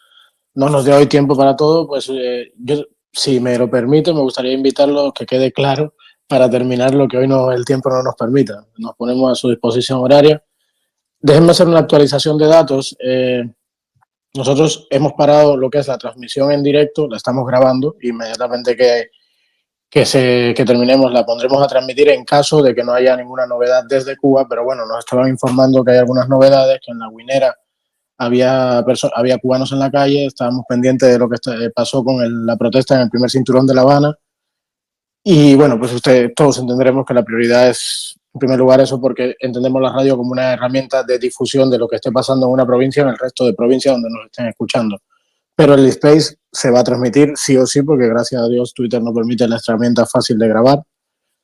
nos dé hoy tiempo para todo, pues yo, si me lo permite, me gustaría invitarlo, que quede claro, para terminar lo que hoy el tiempo no nos permita. Nos ponemos a su disposición horaria. Déjenme hacer una actualización de datos. Nosotros hemos parado lo que es la transmisión en directo, la estamos grabando, inmediatamente que terminemos la pondremos a transmitir en caso de que no haya ninguna novedad desde Cuba, pero bueno, nos estaban informando que hay algunas novedades, que en La Guinera había cubanos en la calle, estábamos pendientes de lo que pasó con la protesta en el primer cinturón de La Habana. Y bueno, pues todos entenderemos que la prioridad es, en primer lugar, eso, porque entendemos la radio como una herramienta de difusión de lo que esté pasando en una provincia en el resto de provincias donde nos estén escuchando. Pero el Space se va a transmitir sí o sí, porque gracias a Dios Twitter nos permite la herramienta fácil de grabar.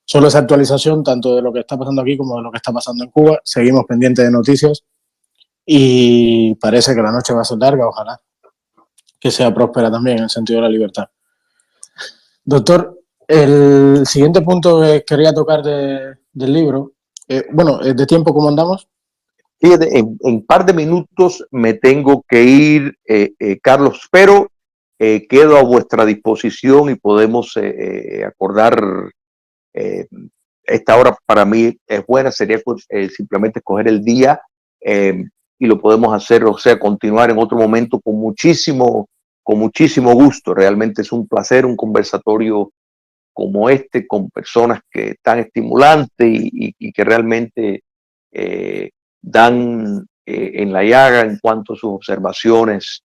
Solo esa actualización tanto de lo que está pasando aquí como de lo que está pasando en Cuba. Seguimos pendientes de noticias y parece que la noche va a ser larga, ojalá que sea próspera también en el sentido de la libertad. Doctor, el siguiente punto que quería tocar del libro, ¿de tiempo cómo andamos? Sí, en un par de minutos me tengo que ir, Carlos, pero quedo a vuestra disposición y podemos acordar. Esta hora para mí es buena, sería simplemente escoger el día y lo podemos hacer, o sea, continuar en otro momento con muchísimo gusto. Realmente es un placer, un conversatorio como este, con personas que están estimulantes y que realmente dan en la llaga en cuanto a sus observaciones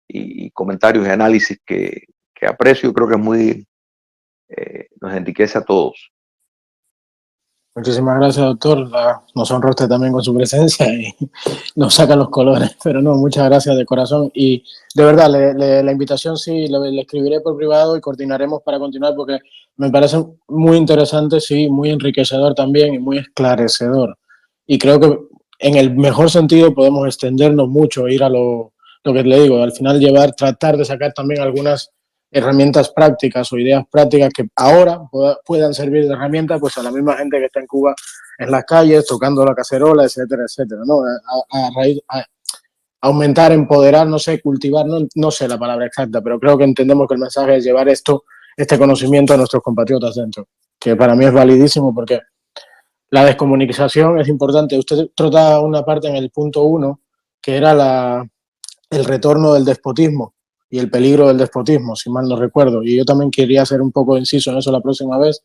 y comentarios y análisis que aprecio. Creo que es muy, nos enriquece a todos. Muchísimas gracias, doctor. Nos honra usted también con su presencia y nos saca los colores. Pero no, muchas gracias de corazón. Y de verdad, la invitación sí, le escribiré por privado y coordinaremos para continuar porque me parece muy interesante, sí, muy enriquecedor también y muy esclarecedor. Y creo que en el mejor sentido podemos extendernos mucho, ir a lo que le digo, al final tratar de sacar también algunas herramientas prácticas o ideas prácticas que ahora puedan servir de herramienta pues a la misma gente que está en Cuba en las calles, tocando la cacerola, etcétera, etcétera, ¿no? A aumentar, empoderar, no sé, cultivar, no sé la palabra exacta, pero creo que entendemos que el mensaje es llevar este conocimiento a nuestros compatriotas dentro, que para mí es validísimo porque la descomunicación es importante. Usted trata una parte en el punto 1, que era el retorno del despotismo y el peligro del despotismo, si mal no recuerdo. Y yo también quería hacer un poco inciso en eso la próxima vez.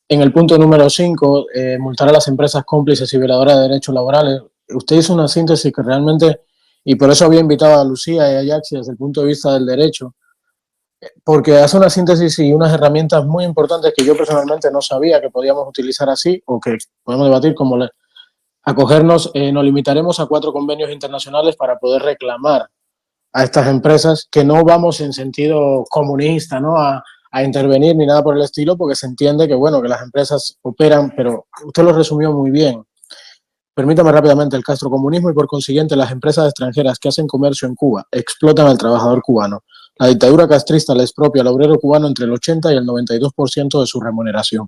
En el punto número 5, multar a las empresas cómplices y violadoras de derechos laborales. Usted hizo una síntesis que realmente, y por eso había invitado a Lucía y a Yaxi desde el punto de vista del derecho, porque hace una síntesis y unas herramientas muy importantes que yo personalmente no sabía que podíamos utilizar así o que podemos debatir como acogernos, nos limitaremos a 4 convenios internacionales para poder reclamar a estas empresas, que no vamos en sentido comunista, ¿no? A intervenir ni nada por el estilo, porque se entiende que, bueno, que las empresas operan, pero usted lo resumió muy bien. Permítame rápidamente, el castrocomunismo y por consiguiente las empresas extranjeras que hacen comercio en Cuba explotan al trabajador cubano. La dictadura castrista le expropia al obrero cubano entre el 80 y el 92% de su remuneración.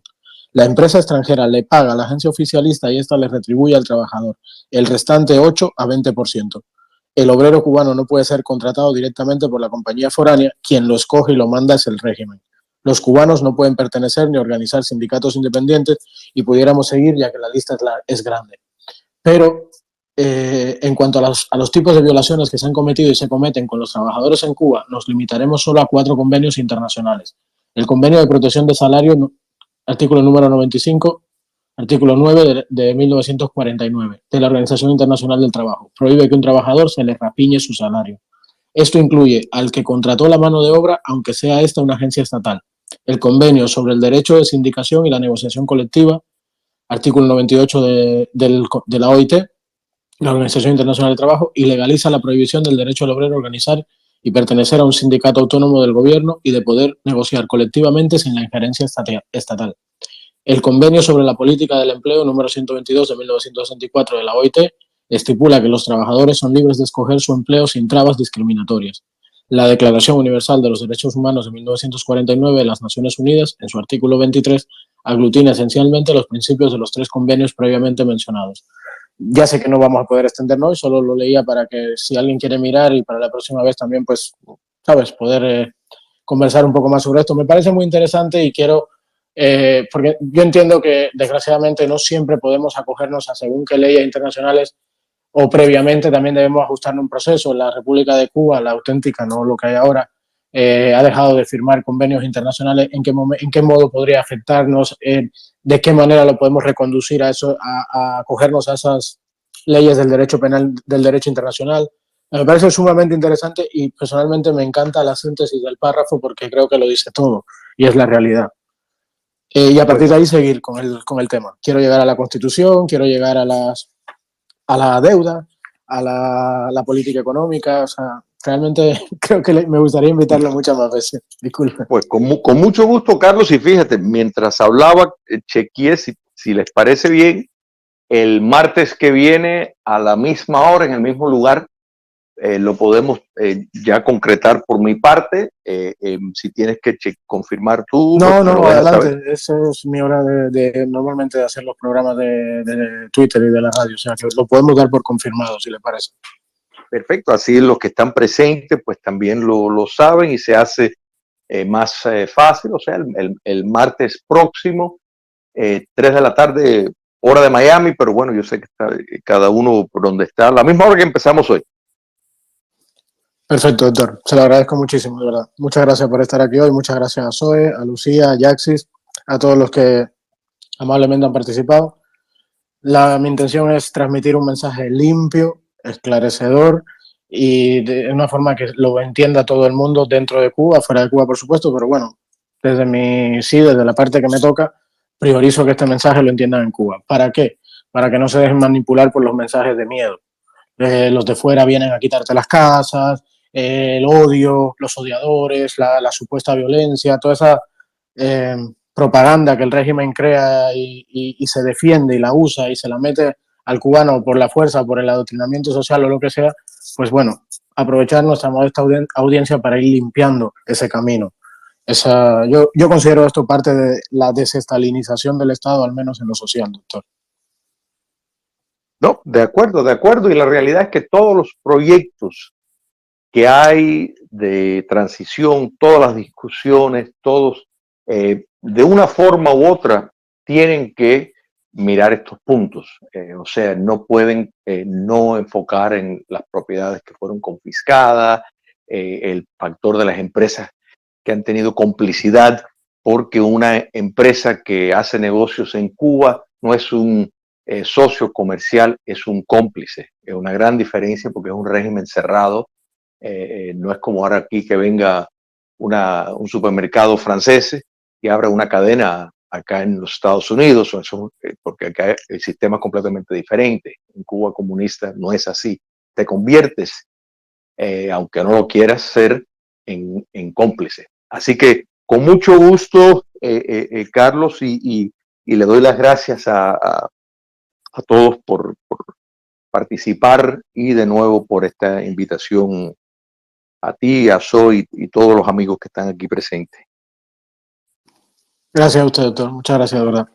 La empresa extranjera le paga a la agencia oficialista y esta le retribuye al trabajador el restante 8 a 20%. El obrero cubano no puede ser contratado directamente por la compañía foránea, quien lo escoge y lo manda es el régimen. Los cubanos no pueden pertenecer ni organizar sindicatos independientes y pudiéramos seguir ya que la lista es grande. Pero en cuanto a los tipos de violaciones que se han cometido y se cometen con los trabajadores en Cuba, nos limitaremos solo a 4 convenios internacionales. El Convenio de Protección de Salario, artículo número 95, artículo 9 de 1949 de la Organización Internacional del Trabajo. Prohíbe que un trabajador se le rapiñe su salario. Esto incluye al que contrató la mano de obra, aunque sea esta una agencia estatal. El Convenio sobre el Derecho de Sindicación y la Negociación Colectiva, artículo 98 de la OIT, la Organización Internacional del Trabajo, y legaliza la prohibición del derecho del obrero a organizar y pertenecer a un sindicato autónomo del gobierno y de poder negociar colectivamente sin la injerencia estatal. El Convenio sobre la Política del Empleo número 122 de 1964 de la OIT estipula que los trabajadores son libres de escoger su empleo sin trabas discriminatorias. La Declaración Universal de los Derechos Humanos de 1949 de las Naciones Unidas, en su artículo 23, aglutina esencialmente los principios de los 3 convenios previamente mencionados. Ya sé que no vamos a poder extendernos, solo lo leía para que si alguien quiere mirar y para la próxima vez también, pues, sabes, poder conversar un poco más sobre esto. Me parece muy interesante y quiero, porque yo entiendo que desgraciadamente no siempre podemos acogernos a según qué leyes internacionales o previamente también debemos ajustarnos un proceso. La República de Cuba, la auténtica, no lo que hay ahora, ha dejado de firmar convenios internacionales. ¿En qué modo podría afectarnos? ¿De qué manera lo podemos reconducir a eso, a acogernos a esas leyes del derecho penal, del derecho internacional? Me parece sumamente interesante y personalmente me encanta la síntesis del párrafo porque creo que lo dice todo y es la realidad. Y a partir de ahí seguir con el tema. Quiero llegar a la Constitución, quiero llegar a la deuda, a la política económica. O sea, realmente creo que me gustaría invitarlo muchas más veces. Disculpe. Pues con mucho gusto, Carlos, y fíjate, mientras hablaba, chequeé si les parece bien, el martes que viene a la misma hora, en el mismo lugar, lo podemos ya concretar por mi parte. Si tienes que confirmar tú, pues me lo dejas adelante. saber. Esa es mi hora normalmente de hacer los programas de Twitter y de la radio. O sea, que lo podemos dar por confirmado, si le parece. Perfecto, así los que están presentes pues también lo saben y se hace más fácil, o sea, el martes próximo, 3 de la tarde, hora de Miami, pero bueno, yo sé que está, cada uno por donde está, la misma hora que empezamos hoy. Perfecto, doctor. Se lo agradezco muchísimo, de verdad. Muchas gracias por estar aquí hoy. Muchas gracias a Zoe, a Lucía, a Jaxis, a todos los que amablemente han participado. Mi intención es transmitir un mensaje limpio, esclarecedor y de una forma que lo entienda todo el mundo dentro de Cuba, fuera de Cuba, por supuesto, pero bueno, desde la parte que me toca, priorizo que este mensaje lo entiendan en Cuba. ¿Para qué? Para que no se dejen manipular por los mensajes de miedo. Los de fuera vienen a quitarte las casas, el odio, los odiadores, la supuesta violencia, toda esa propaganda que el régimen crea y se defiende y la usa y se la mete al cubano por la fuerza, por el adoctrinamiento social o lo que sea, pues bueno, aprovechar nuestra modesta audiencia para ir limpiando ese camino. Yo considero esto parte de la desestalinización del Estado, al menos en lo social, doctor. No, de acuerdo, y la realidad es que todos los proyectos que hay de transición, todas las discusiones, todos, de una forma u otra, tienen que mirar estos puntos. O sea, no pueden no enfocar en las propiedades que fueron confiscadas, el factor de las empresas que han tenido complicidad, porque una empresa que hace negocios en Cuba no es un socio comercial, es un cómplice. Es una gran diferencia porque es un régimen cerrado. No es como ahora aquí que venga un supermercado francés y abra una cadena acá en los Estados Unidos, porque acá el sistema es completamente diferente. En Cuba comunista no es así. Te conviertes, aunque no lo quieras ser, en cómplice. Así que con mucho gusto, Carlos, y le doy las gracias a todos por participar y de nuevo por esta invitación a ti, a Zoe y todos los amigos que están aquí presentes. Gracias a usted, doctor. Muchas gracias, de verdad.